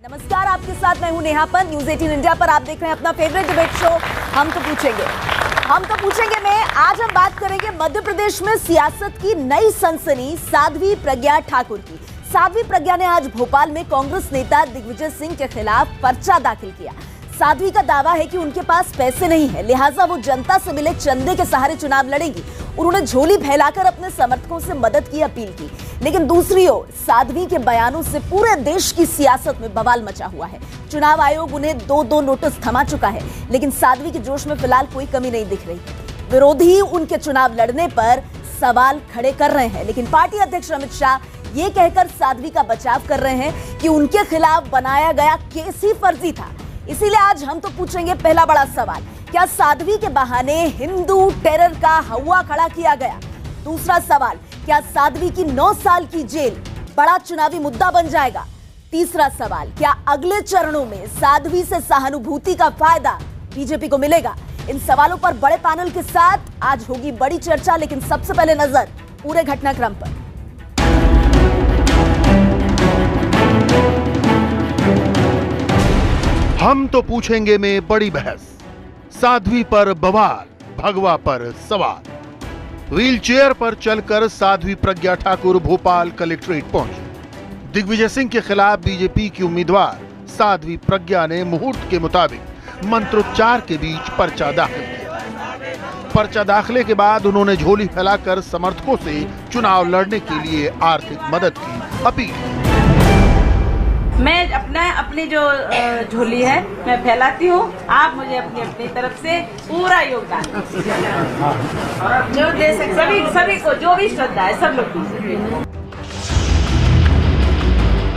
नमस्कार, आपके साथ मैं हूं नेहा पंत। न्यूज़ 18 इंडिया पर आप देख रहे हैं अपना फेवरेट डिबेट शो हम तो पूछेंगे में आज हम बात करेंगे मध्य प्रदेश में सियासत की नई सनसनी साध्वी प्रज्ञा ठाकुर की। साध्वी प्रज्ञा ने आज भोपाल में कांग्रेस नेता दिग्विजय सिंह के खिलाफ पर्चा दाखिल किया। साध्वी का दावा है कि उनके पास पैसे नहीं है, लिहाजा वो जनता से मिले चंदे के सहारे चुनाव लड़ेंगी। उन्होंने झोली फैलाकर अपने समर्थकों से मदद की अपील की। लेकिन दूसरी ओर साध्वी के बयानों से पूरे देश की सियासत में बवाल मचा हुआ है। चुनाव आयोग उन्हें दो नोटिस थमा चुका है, लेकिन साध्वी के जोश में फिलहाल कोई कमी नहीं दिख रही। विरोधी उनके चुनाव लड़ने पर सवाल खड़े कर रहे हैं, लेकिन पार्टी अध्यक्ष अमित शाह ये कहकर साध्वी का बचाव कर रहे हैं कि उनके खिलाफ बनाया गया केस ही फर्जी था। इसीलिए आज हम तो पूछेंगे पहला बड़ा सवाल, क्या साध्वी के बहाने हिंदू टेरर का हवा खड़ा किया गया? दूसरा सवाल, क्या साध्वी की 9 साल की जेल बड़ा चुनावी मुद्दा बन जाएगा? तीसरा सवाल, क्या अगले चरणों में साध्वी से सहानुभूति का फायदा बीजेपी को मिलेगा? इन सवालों पर बड़े पैनल के साथ आज होगी बड़ी चर्चा, लेकिन सबसे पहले नजर पूरे घटनाक्रम पर। हम तो पूछेंगे में बड़ी बहस, साध्वी पर बवाल, भगवा पर सवाल। व्हीलचेयर पर चलकर साध्वी प्रज्ञा ठाकुर भोपाल कलेक्ट्रेट पहुंची। दिग्विजय सिंह के खिलाफ बीजेपी की उम्मीदवार साध्वी प्रज्ञा ने मुहूर्त के मुताबिक मंत्रोच्चार के बीच पर्चा दाखिल किया। पर्चा दाखिले के बाद उन्होंने झोली फैलाकर समर्थकों से चुनाव लड़ने के लिए आर्थिक मदद की अपील की। मैं अपनी जो झोली है मैं फैलाती हूँ, आप मुझे अपनी तरफ से पूरा योगदान जो दे सकते सभी को जो भी श्रद्धा है सब लोग।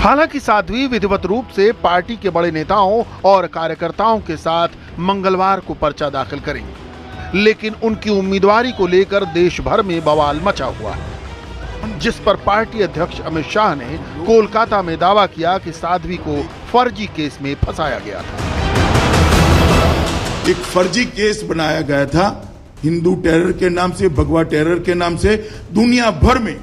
हालांकि साध्वी विधिवत रूप से पार्टी के बड़े नेताओं और कार्यकर्ताओं के साथ मंगलवार को पर्चा दाखिल करेंगे, लेकिन उनकी उम्मीदवारी को लेकर देश भर में बवाल मचा हुआ है, जिस पर पार्टी अध्यक्ष अमित शाह ने कोलकाता में दावा किया कि साध्वी को फर्जी केस में फंसाया गया था। एक फर्जी केस बनाया गया था हिंदू टेरर के नाम से, भगवा टेरर के नाम से। दुनिया भर में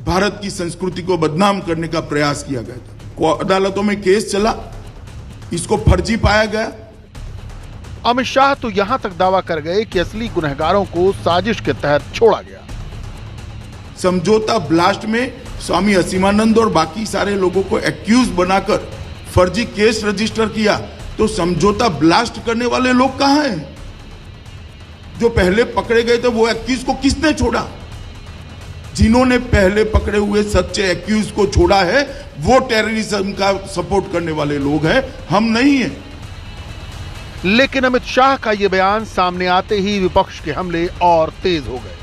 भारत की संस्कृति को बदनाम करने का प्रयास किया गया था। अदालतों में केस चला, इसको फर्जी पाया गया। अमित शाह तो यहां तक दावा कर गए कि असली गुनहगारों को साजिश के तहत छोड़ा गया। समझौता ब्लास्ट में स्वामी असीमानंद और बाकी सारे लोगों को एक्यूज बनाकर फर्जी केस रजिस्टर किया, तो समझौता ब्लास्ट करने वाले लोग कहां हैं? जो पहले पकड़े गए थे वो एक्यूज को किसने छोड़ा? जिन्होंने पहले पकड़े हुए सच्चे एक्यूज को छोड़ा है वो टेररिज्म का सपोर्ट करने वाले लोग हैं, हम नहीं हैं। लेकिन अमित शाह का यह बयान सामने आते ही विपक्ष के हमले और तेज हो गए।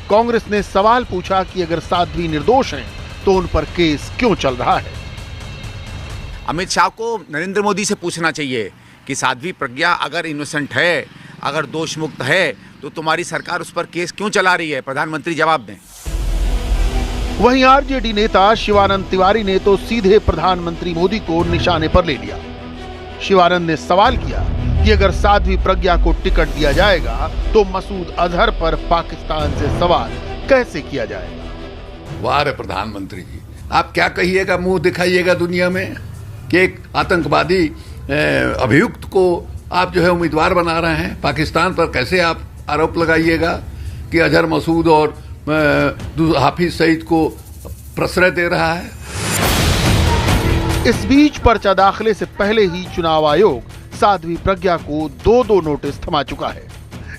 कांग्रेस ने सवाल पूछा कि अगर साध्वी निर्दोष हैं तो उन पर केस क्यों चल रहा है? अमित शाह को नरेंद्र मोदी से पूछना चाहिए कि साध्वी प्रज्ञा अगर इनोसेंट है, अगर दोष मुक्त है, तो तुम्हारी सरकार उस पर केस क्यों चला रही है? प्रधानमंत्री जवाब दें। वहीं आरजेडी नेता शिवानंद तिवारी ने तो सीधे प्रधानमंत्री मोदी को निशाने पर ले लिया। शिवानंद ने सवाल किया कि अगर साध्वी प्रज्ञा को टिकट दिया जाएगा तो मसूद अजहर पर पाकिस्तान से सवाल कैसे किया जाएगा? वाह रे प्रधानमंत्री जी, आप क्या कहिएगा, मुंह दिखाइएगा दुनिया में कि एक आतंकवादी अभियुक्त को आप जो है उम्मीदवार बना रहे हैं। पाकिस्तान पर कैसे आप आरोप लगाइएगा कि अजहर मसूद और हाफिज सईद को प्रश्रय दे रहा है। इस बीच पर्चा दाखिले से पहले ही चुनाव आयोग साध्वी प्रज्ञा को दो नोटिस थमा चुका है।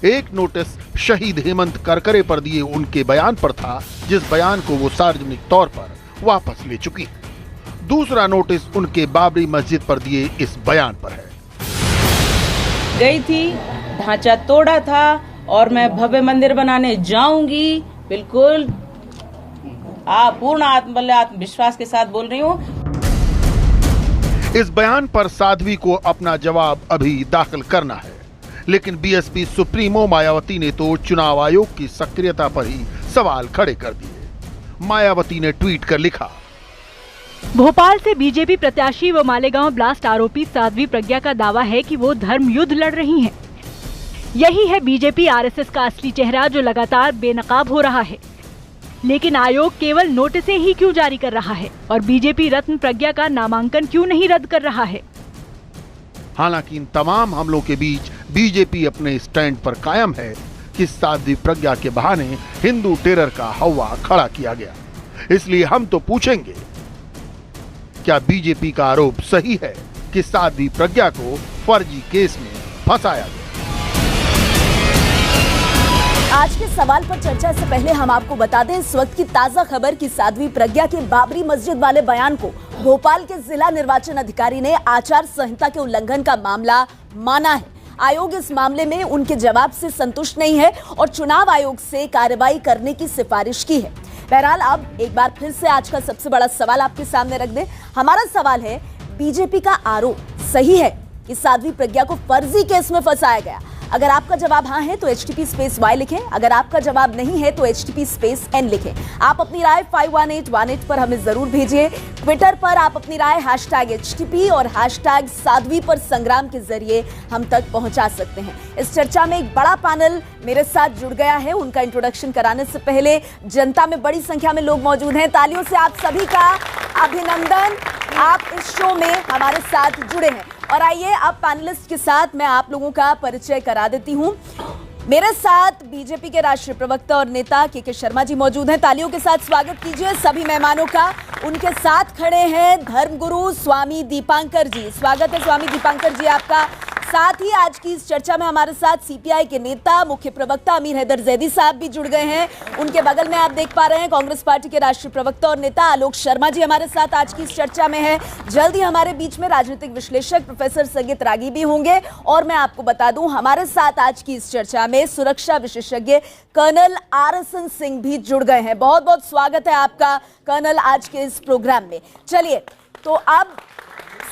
एक नोटिस शहीद हेमंत करकरे पर दिए उनके बयान पर था, जिस बयान को वो सार्वजनिक तौर पर वापस ले चुकी है। दूसरा नोटिस उनके बाबरी मस्जिद पर दिए इस बयान पर है। गई थी, ढांचा तोड़ा था और मैं भव्य मंदिर बनाने जाऊंगी, बिल्कुल पूर्ण आत्मविश्वास के साथ बोल रही हूँ। इस बयान पर साध्वी को अपना जवाब अभी दाखिल करना है, लेकिन बीएसपी सुप्रीमो मायावती ने तो चुनाव आयोग की सक्रियता पर ही सवाल खड़े कर दिए। मायावती ने ट्वीट कर लिखा, भोपाल से बीजेपी प्रत्याशी व मालेगांव ब्लास्ट आरोपी साध्वी प्रज्ञा का दावा है कि वो धर्म युद्ध लड़ रही हैं। यही है बीजेपी आरएसएस का असली चेहरा जो लगातार बेनकाब हो रहा है। लेकिन आयोग केवल नोटिसें ही क्यों जारी कर रहा है और बीजेपी रत्न प्रज्ञा का नामांकन क्यों नहीं रद्द कर रहा है? हालांकि इन तमाम हमलों के बीच बीजेपी अपने स्टैंड पर कायम है कि साध्वी प्रज्ञा के बहाने हिंदू टेरर का हवा खड़ा किया गया। इसलिए हम तो पूछेंगे, क्या बीजेपी का आरोप सही है कि साध्वी प्रज्ञा को फर्जी केस में फंसाया गया? आज के सवाल पर चर्चा से पहले हम आपको बता दें इस वक्त की ताजा खबर कि साध्वी प्रज्ञा के बाबरी मस्जिद वाले बयान को भोपाल के जिला निर्वाचन अधिकारी ने आचार संहिता के उल्लंघन का मामला माना है। आयोग इस मामले में उनके जवाब से संतुष्ट नहीं है और चुनाव आयोग से कार्रवाई करने की सिफारिश की है। बहरहाल अब एक बार फिर से आज का सबसे बड़ा सवाल आपके सामने रख दें। हमारा सवाल है, बीजेपी का आरोप सही है कि साध्वी प्रज्ञा को फर्जी केस में फंसाया गया? अगर आपका जवाब हाँ है तो HTP_Y लिखें, अगर आपका जवाब नहीं है तो HTP_N लिखें। आप अपनी राय 51818 पर हमें जरूर भेजिए। ट्विटर पर आप अपनी राय #HTP और #साध्वी पर संग्राम के जरिए हम तक पहुंचा सकते हैं। इस चर्चा में एक बड़ा पैनल मेरे साथ जुड़ गया है। उनका इंट्रोडक्शन कराने से पहले जनता में बड़ी संख्या में लोग मौजूद हैं। तालियों से आप सभी का अभिनंदन, आप इस शो में हमारे साथ जुड़े हैं। और आइए अब पैनलिस्ट के साथ मैं आप लोगों का परिचय करा देती हूं। मेरे साथ बीजेपी के राष्ट्रीय प्रवक्ता और नेता के शर्मा जी मौजूद हैं। तालियों के साथ स्वागत कीजिए सभी मेहमानों का। उनके साथ खड़े हैं धर्मगुरु स्वामी दीपांकर जी। स्वागत है स्वामी दीपांकर जी आपका। साथ ही आज की इस चर्चा में हमारे साथ CPI के नेता मुख्य प्रवक्ता अमीर हैदर जैदी साहब भी जुड़ गए हैं। उनके बगल में आप देख पा रहे हैं कांग्रेस पार्टी के राष्ट्रीय प्रवक्ता और नेता आलोक शर्मा जी हमारे साथ आज की इस चर्चा में है। जल्द ही हमारे बीच में राजनीतिक विश्लेषक प्रोफेसर संगीत रागी भी होंगे। और मैं आपको बता दूं, हमारे साथ आज की इस चर्चा में सुरक्षा विशेषज्ञ कर्नल RSN सिंह भी जुड़ गए हैं। बहुत बहुत स्वागत है आपका कर्नल आज के इस प्रोग्राम में। चलिए तो अब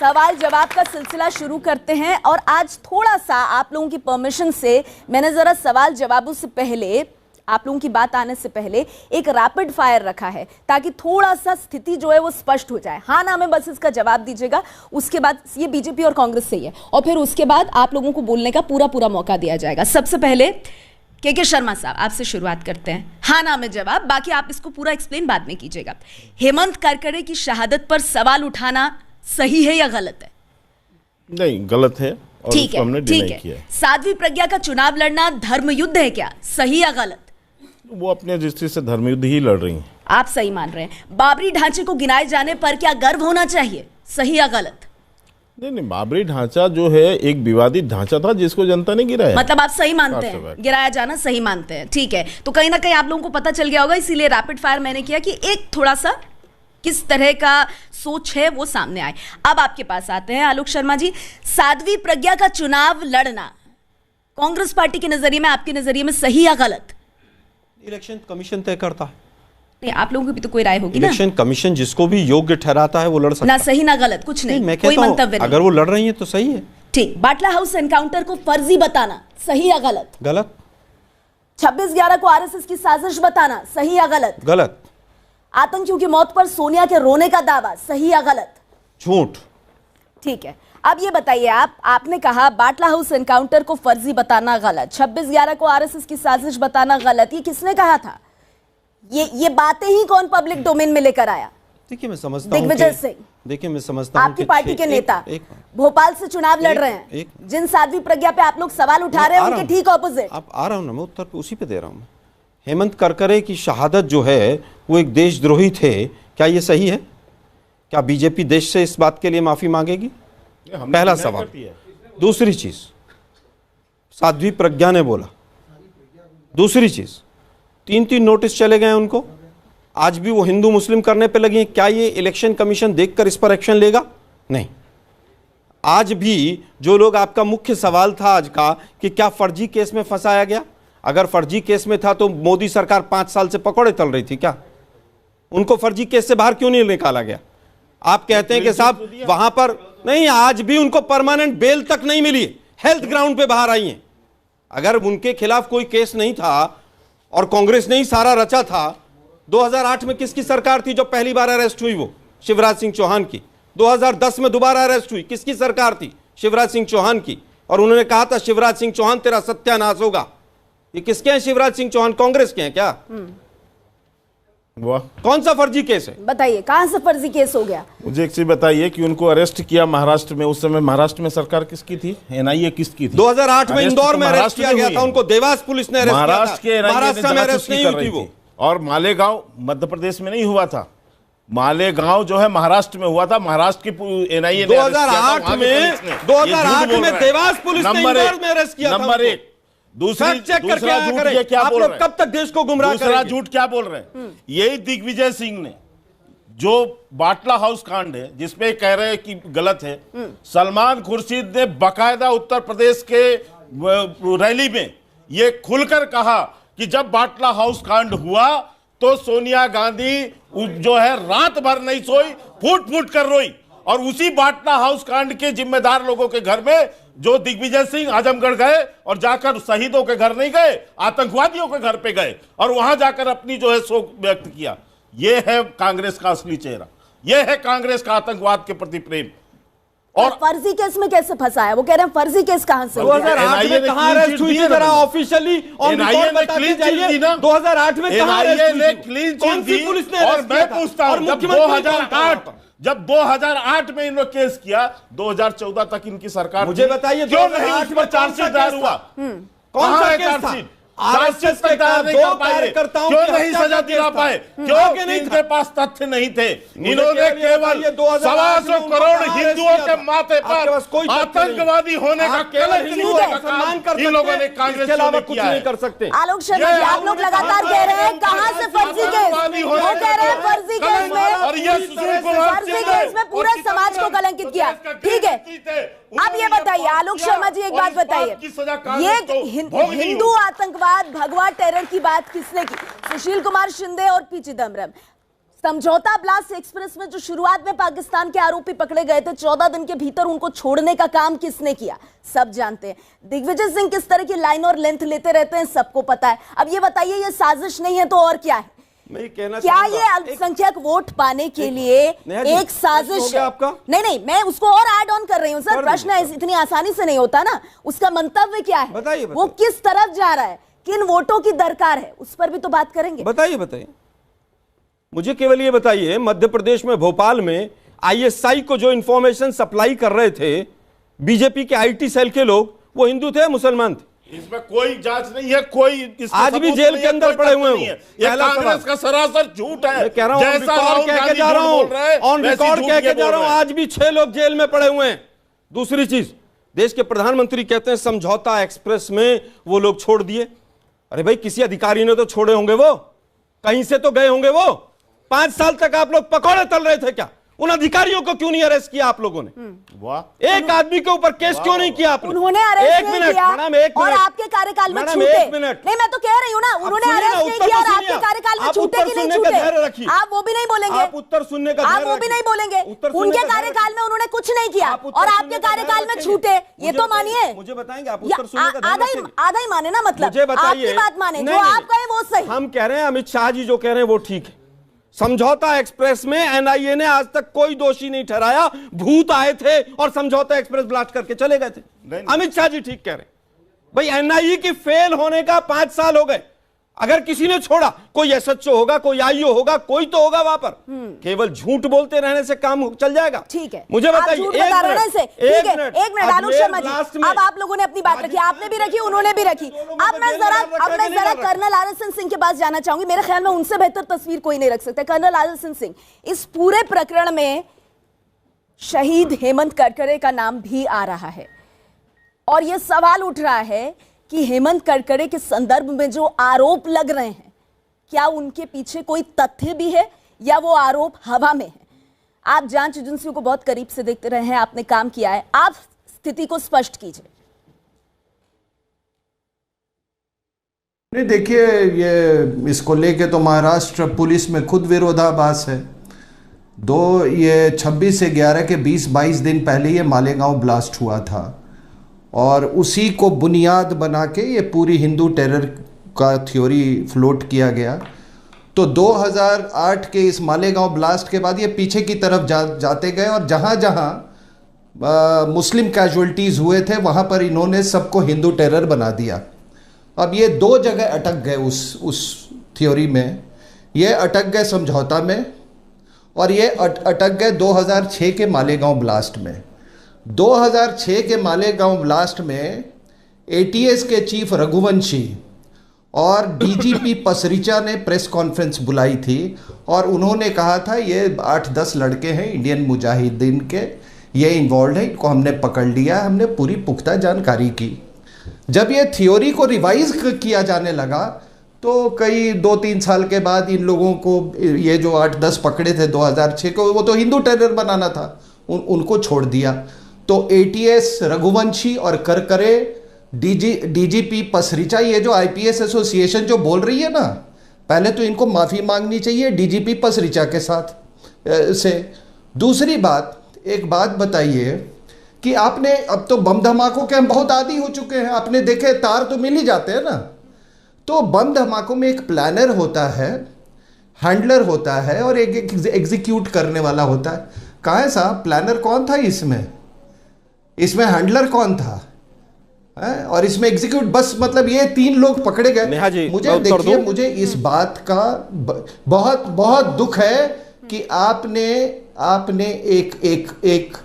सवाल जवाब का सिलसिला शुरू करते हैं। और आज थोड़ा सा आप लोगों की परमिशन से मैंने जरा सवाल जवाबों से पहले, आप लोगों की बात आने से पहले एक रैपिड फायर रखा है ताकि थोड़ा सा स्थिति जो है वो स्पष्ट हो जाए। हाँ ना में बस इसका जवाब दीजिएगा। उसके बाद ये बीजेपी और कांग्रेस से ही है और फिर उसके बाद आप लोगों को बोलने का पूरा मौका दिया जाएगा। सबसे पहले के शर्मा साहब आपसे शुरुआत करते हैं। हाँ ना में जवाब, बाकी आप इसको पूरा एक्सप्लेन बाद में कीजिएगा। हेमंत करकरे की शहादत पर सवाल उठाना सही है या गलत है? नहीं, गलत है और उसको हमने डिनाई किया है। साध्वी प्रज्ञा का चुनाव लड़ना धर्म युद्ध है क्या? सही या गलत? वो अपने दृष्टि से धर्म युद्ध ही लड़ रही हैं। आप सही मान रहे हैं। बाबरी ढांचे को गिराए जाने पर क्या गर्व होना चाहिए? सही या गलत? नहीं, बाबरी ढांचा जो है एक विवादित ढांचा था जिसको जनता ने गिराया। मतलब आप सही मानते हैं, गिराया जाना सही मानते हैं। ठीक है, तो कहीं ना कहीं आप लोगों को पता चल गया होगा, इसीलिए रैपिड फायर मैंने किया कि एक थोड़ा सा किस तरह का सोच है वो सामने आए। अब आपके पास आते हैं आलोक शर्मा जी। साध्वी प्रज्ञा का चुनाव लड़ना कांग्रेस पार्टी के नजरिए में, आपके नजरिए में सही या गलत? इलेक्शन कमीशन तय करता है। नहीं, आप लोगों की भी तो कोई राय होगी ना। इलेक्शन कमीशन जिसको भी योग्य ठहराता है वो लड़ सकता है। ना सही ना गलत, कुछ नहीं, मैं कोई कहता मंतव्य हूं, अगर वो लड़ रही है तो सही है। ठीक। बाटला हाउस एनकाउंटर को फर्जी बताना सही या गलत? गलत। 26/11 को RSS की साजिश बताना सही या गलत? गलत। आतंकियों की मौत पर सोनिया के रोने का दावा सही या गलत? झूठ। ठीक है, अब ये बताइए, आपने कहा बाटला हाउस एनकाउंटर को फर्जी बताना गलत, 26/11 को RSS की साजिश बताना गलत। ये किसने कहा था? ये बातें ही कौन पब्लिक डोमेन में लेकर आया? देखिए मैं समझता हूं, दिग्विजय सिंह, देखिए मैं समझता हूं आपकी पार्टी के नेता भोपाल से चुनाव लड़ रहे हैं। जिन साध्वी प्रज्ञा पे आप लोग सवाल उठा रहे हैं उनके ठीक ऑपोजिट। अब आ रहा हूं ना, मैं उत्तर पे उसी पे दे रहा हूं। हेमंत करकरे की शहादत जो है वो एक देशद्रोही थे, क्या ये सही है? क्या बीजेपी देश से इस बात के लिए माफी मांगेगी? पहला सवाल। दूसरी चीज, साध्वी प्रज्ञा ने बोला। दूसरी चीज, 3 नोटिस चले गए उनको, आज भी वो हिंदू मुस्लिम करने पे लगी हैं। क्या ये इलेक्शन कमीशन देखकर इस पर एक्शन लेगा? नहीं। आज भी जो लोग, आपका मुख्य सवाल था आज का कि क्या फर्जी केस में फंसाया गया, अगर फर्जी केस में था तो मोदी सरकार 5 साल से पकौड़े तल रही थी क्या? उनको फर्जी केस से बाहर क्यों नहीं निकाला गया? आप कहते हैं कि साहब वहां पर नहीं, आज भी उनको परमानेंट बेल तक नहीं मिली, हेल्थ ग्राउंड पे बाहर आई हैं। अगर उनके खिलाफ कोई केस नहीं था और कांग्रेस ने ही सारा रचा था, 2008 में किसकी सरकार थी जो पहली बार अरेस्ट हुई? वो शिवराज सिंह चौहान की। 2010 में दोबारा अरेस्ट हुई, किसकी सरकार थी? शिवराज सिंह चौहान की। और उन्होंने कहा था शिवराज सिंह चौहान तेरा सत्यानाश होगा। ये किसके हैं शिवराज सिंह चौहान? कांग्रेस के हैं क्या? वाह, कौन सा फर्जी केस है? बताइए कहां से फर्जी केस हो गया? मुझे एक चीज बताइए कि उनको अरेस्ट किया महाराष्ट्र में, उस समय महाराष्ट्र में सरकार किसकी थी? एनआईए किसकी थी? 2008 में इंदौर में अरेस्ट किया गया था उनको, देवास पुलिस ने अरेस्ट किया था। महाराष्ट्र के महाराष्ट्र में अरेस्ट नहीं हुई थी वो। और मालेगांव मध्य प्रदेश में नहीं हुआ था, मालेगांव जो है महाराष्ट्र में हुआ था। महाराष्ट्र की एनआईए 2008 में देवास पुलिस ने इंदौर में अरेस्ट किया था। नंबर 1। दूसरा झूठ क्या बोल रहे हैं? कब तक देश को गुमराह करेंगे? दूसरा झूठ क्या बोल रहे हैं? यही दिग्विजय सिंह ने जो बाटला हाउस कांड है जिसपे कह रहे हैं कि गलत है, सलमान खुर्शीद ने बकायदा उत्तर प्रदेश के रैली में ये खुलकर कहा कि जब बाटला हाउस कांड हुआ तो सोनिया गांधी जो है रात भर नहीं सोई, फूट फूट कर रोई। और उसी बाटला हाउस कांड के जिम्मेदार लोगों के घर में जो दिग्विजय सिंह आजमगढ़ गए और जाकर शहीदों के घर नहीं गए, आतंकवादियों के घर पे गए और वहां जाकर अपनी जो है शोक व्यक्त किया। यह है कांग्रेस का असली चेहरा, यह है कांग्रेस का आतंकवाद के प्रति प्रेम। और फर्जी केस में कैसे फंसा है? वो कह रहे हैं फर्जी केस कहां से? 2008 में कहां अरेस्ट हुई थी? जरा ऑफिशियली ऑन रिकॉर्ड बताते जाइए। 2008 में कहां अरेस्ट हुई थी? कौन सी पुलिस ने अरेस्ट किया था? मैं पूछता हूं, जब 2008 में इन्होंने केस किया, 2014 तक इनकी सरकार, मुझे बताइए क्यों नहीं उस पर चार्जशीट दायर हुआ? कौन सा केस था? चार्जशीट तक दायर नहीं कर पाए, क्यों नहीं सजा दिला पाए? क्यों इनके पास तथ्य नहीं थे? इन्होंने केवल 125 करोड़ हिंदुओं के माथे पर आतंकवादी होने का कलंक इन लोगों ने कांग्रेस के अलावा कुछ नहीं कर सकते। आलोक शर्मा जी, आप लोग लगातार कह रहे हैं कहां से फर्जी केस? वो कह रहे हैं फर्जी केस में पूरे समाज को कलंकित किया। ठीक है, अब ये बताइए आलोक शर्मा जी, एक बात बताइए, ये हिंदू आतंकवाद भगवा टेरर की बात किसने की? सुशील कुमार शिंदे और पी चिदम्बरम। समझौता ब्लास्ट एक्सप्रेस में जो शुरुआत में पाकिस्तान के आरोपी पकड़े गए थे, 14 दिन के भीतर उनको छोड़ने का काम किसने किया? सब जानते हैं। दिग्विजय सिंह किस तरह की लाइन और लेंथ लेते रहते हैं, सबको पता है। अब ये बताइए, ये साजिश नहीं है तो और क्या है? क्या ये अल्पसंख्यक वोट पाने के लिए एक साजिश है? आपका नहीं, मैं उसको और ऐड ऑन कर रही हूँ सर। प्रश्न इतनी आसानी से नहीं होता ना। उसका मंतव्य क्या है? बताइए। वो किस तरफ जा रहा है, किन वोटों की दरकार है, उस पर भी तो बात करेंगे। बताइए। मुझे केवल ये बताइए, मध्य प्रदेश में भोपाल में आईएसआई को जो इंफॉर्मेशन सप्लाई कर रहे थे बीजेपी के आईटी सेल के लोग, वो हिंदू थे मुसलमान थे? इसमें कोई जांच नहीं है, कोई आज भी जेल के अंदर पड़े हुए हैं। ये कांग्रेस का सरासर झूठ है। मैं कह रहा हूं, ऑन रिकॉर्ड कह के जा रहा हूं, आज भी 6 लोग जेल में पड़े हुए हैं। दूसरी चीज, देश के प्रधानमंत्री कहते हैं समझौता एक्सप्रेस में वो लोग छोड़ दिए। अरे भाई, किसी अधिकारी ने तो छोड़े होंगे, वो कहीं से तो गए होंगे। वो 5 साल तक आप लोग पकौड़े तल रहे थे क्या? उन अधिकारियों को क्यों नहीं अरेस्ट किया आप लोगों ने? वाह, एक आदमी के ऊपर केस क्यों नहीं किया आपने? उन्होंने अरेस्ट नहीं किया और आपके कार्यकाल में छूटे। एक मिनट, नहीं, मैं तो कह रही हूँ ना, उन्होंने अरेस्ट नहीं किया और आपके कार्यकाल में छूटे कि नहीं छूटे? आप वो भी नहीं बोलेंगे, आप उत्तर सुनने का आप वो भी नहीं बोलेंगे। उनके कार्यकाल में उन्होंने कुछ नहीं किया और आपके कार्यकाल में छूटे, ये तो मानिए। मुझे बताएंगे, आप उत्तर सुनने का आधा ही माने ना, मतलब मुझे बताइए, आपकी बात माने, जो आप कहें वो सही। हम कह रहे हैं अमित शाह जी जो कह रहे हैं वो ठीक है। समझौता एक्सप्रेस में एनआईए ने आज तक कोई दोषी नहीं ठहराया। भूत आए थे और समझौता एक्सप्रेस ब्लास्ट करके चले गए थे। अमित शाह जी ठीक कह रहे हैं। भाई, एनआईए की फेल होने का 5 साल हो गए। अगर किसी ने छोड़ा, कोई एसएचओ होगा, कोई आईओ होगा, कोई तो होगा वहां पर। केवल झूठ बोलते रहने से काम चल जाएगा? ठीक है, मुझे बताइए। एक मिनट आलोक शर्मा जी, अब आप लोगों ने अपनी बात रखी, आपने भी रखी, उन्होंने भी रखी। अब मैं जरा कर्नल आरिफ सिंह के पास जाना चाहूंगी। मेरे ख्याल में उनसे बेहतर तस्वीर कोई नहीं रख सकता। कर्नल आरिफ सिंह, इस पूरे प्रकरण में शहीद हेमंत करकरे का नाम भी आ रहा है और यह सवाल उठ रहा है कि हेमंत करकरे के संदर्भ में जो आरोप लग रहे हैं, क्या उनके पीछे कोई तथ्य भी है या वो आरोप हवा में है? आप जांच एजेंसियों को बहुत करीब से देखते रहे हैं, आपने काम किया है, आप स्थिति को स्पष्ट कीजिए। नहीं, देखिए, ये इसको लेके तो महाराष्ट्र पुलिस में खुद विरोधाभास है। ये 26 से 11 के 20-22 दिन पहले ये मालेगांव ब्लास्ट हुआ था और उसी को बुनियाद बना के ये पूरी हिंदू टेरर का थ्योरी फ्लोट किया गया। तो 2008 के इस मालेगांव ब्लास्ट के बाद ये पीछे की तरफ जाते गए और जहाँ जहाँ मुस्लिम कैजुअल्टीज़ हुए थे वहाँ पर इन्होंने सबको हिंदू टेरर बना दिया। अब ये 2 जगह अटक गए उस थ्योरी में। ये अटक गए समझौता में, और ये अटक गए 2006 के मालेगांव ब्लास्ट में। 2006 के मालेगांव ब्लास्ट में एटीएस के चीफ रघुवंशी और डीजीपी पसरिचा ने प्रेस कॉन्फ्रेंस बुलाई थी और उन्होंने कहा था ये 8-10 लड़के हैं इंडियन मुजाहिदीन के, ये इन्वॉल्व है, इनको हमने पकड़ लिया, हमने पूरी पुख्ता जानकारी की। जब ये थ्योरी को रिवाइज किया जाने लगा तो कई 2-3 साल के बाद इन लोगों को, ये जो 8-10 पकड़े थे 2006 को, वो तो हिंदू टेरर बनाना था, उनको छोड़ दिया। तो एटीएस रघुवंशी और करकरे, डीजीपी पसरिचा, ये जो आईपीएस एसोसिएशन जो बोल रही है ना, पहले तो इनको माफ़ी मांगनी चाहिए डीजीपी पसरिचा के साथ से। दूसरी बात, एक बात बताइए कि आपने, अब तो बम धमाकों के हम बहुत आदी हो चुके हैं, आपने देखे तार तो मिल ही जाते हैं ना, तो बम धमाकों में एक प्लानर होता है, हैंडलर होता है और एक एग्जीक्यूट करने वाला होता है। कहाँ है साहब, प्लानर कौन था इसमें हैंडलर कौन था और इसमें एग्जीक्यूट, बस मतलब ये 3 लोग पकड़े गए। मुझे देखिए, मुझे इस बात का बहुत बहुत दुख है कि आपने एक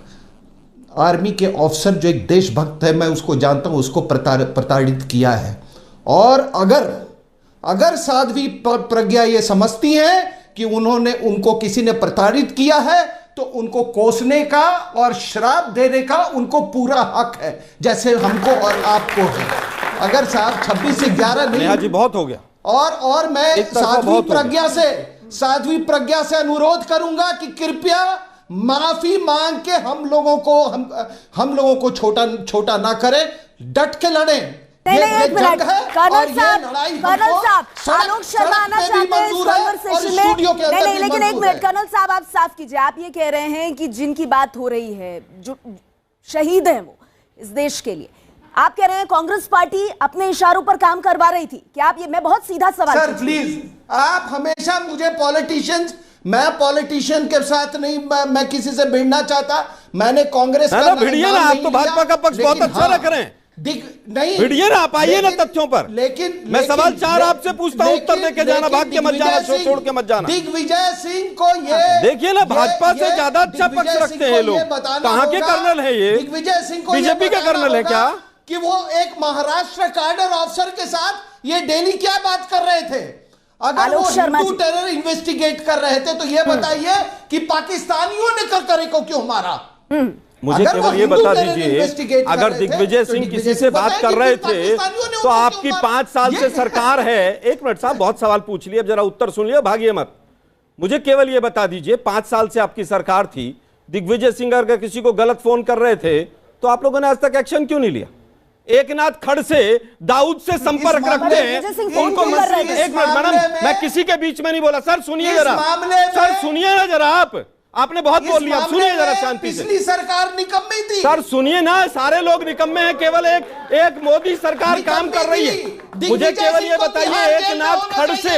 आर्मी के ऑफिसर जो एक देशभक्त है, मैं उसको जानता हूं, उसको प्रताड़ित किया है। और अगर साध्वी प्रज्ञा ये समझती हैं कि उनको किसी ने प्रताड़ित किया है, तो उनको कोसने का और श्राप देने का उनको पूरा हक है, जैसे हमको और आपको है। अगर साहब 26 से 11 नहीं जी, बहुत हो गया। और मैं साध्वी प्रज्ञा से अनुरोध करूंगा कि कृपया माफी मांग के हम लोगों को छोटा ना करें, डट के लड़ें। एक मिनट, कर्नल साहब, आलोक शर्मा आना चाहते हैं इस कन्वर्सेशन में। नहीं, लेकिन एक मिनट, कर्नल साहब आप साफ कीजिए, आप ये कह रहे हैं कि जिनकी बात हो रही है, जो शहीद हैं वो इस देश के लिए, आप कह रहे हैं कांग्रेस पार्टी अपने इशारों पर काम करवा रही थी क्या? आप ये, मैं बहुत सीधा सवाल, सर प्लीज, आप हमेशा मुझे मैं पॉलिटिशियन के साथ नहीं, मैं किसी से भिड़ना चाहता, मैंने कांग्रेस का भिड़िए ना, आप तो भाजपा का पक्ष बहुत अच्छा ना करें, नहीं भिड़िए ना, आप आइए ना तथ्यों पर। लेकिन मैं सवाल 4 आपसे पूछता हूं, उत्तर देके जाना, भाग के मत जाना, छोड़ के मत जाना। दिग्विजय सिंह को ये देखिए ना, भाजपा से ज्यादा अच्छा पक्ष रखते हैं लोग। कहां के कर्नल है ये? दिग्विजय सिंह को बीजेपी के कर्नल है क्या? कि वो एक महाराष्ट्र कैडर ऑफिसर के साथ ये डेली क्या बात कर रहे थे? अगर वो हिंदू टेरर इन्वेस्टिगेट कर रहे थे तो ये बताइए कि पाकिस्तानियों ने करकरे को क्यों मारा? मुझे केवल ये बता दीजिए, अगर दिग्विजय सिंह किसी से बात कर रहे थे तो आपकी 5 साल से सरकार है। एक मिनट साहब, बहुत सवाल पूछ लिए, अब जरा उत्तर सुन लिया, भागिए मत। मुझे केवल ये बता दीजिए, 5 साल से आपकी सरकार थी, दिग्विजय सिंह अगर किसी को गलत फोन कर रहे थे तो आप लोगों ने आज तक एक्शन क्यों नहीं लिया? एकनाथ खड़से दाऊद से संपर्क रखते हैं उनको। एक मिनट मैडम, मैं किसी के बीच में नहीं बोला। सर सुनिए जरा, सर सुनिए ना जरा, आपने बहुत बोल लिया, सुनिए जरा शांति से। पिछली सरकार निकम्मी थी। सर सुनिए ना, सारे लोग निकम्मे हैं, केवल एक मोदी सरकार काम कर रही है। मुझे केवल ये बताइए, एकनाथ खड़से,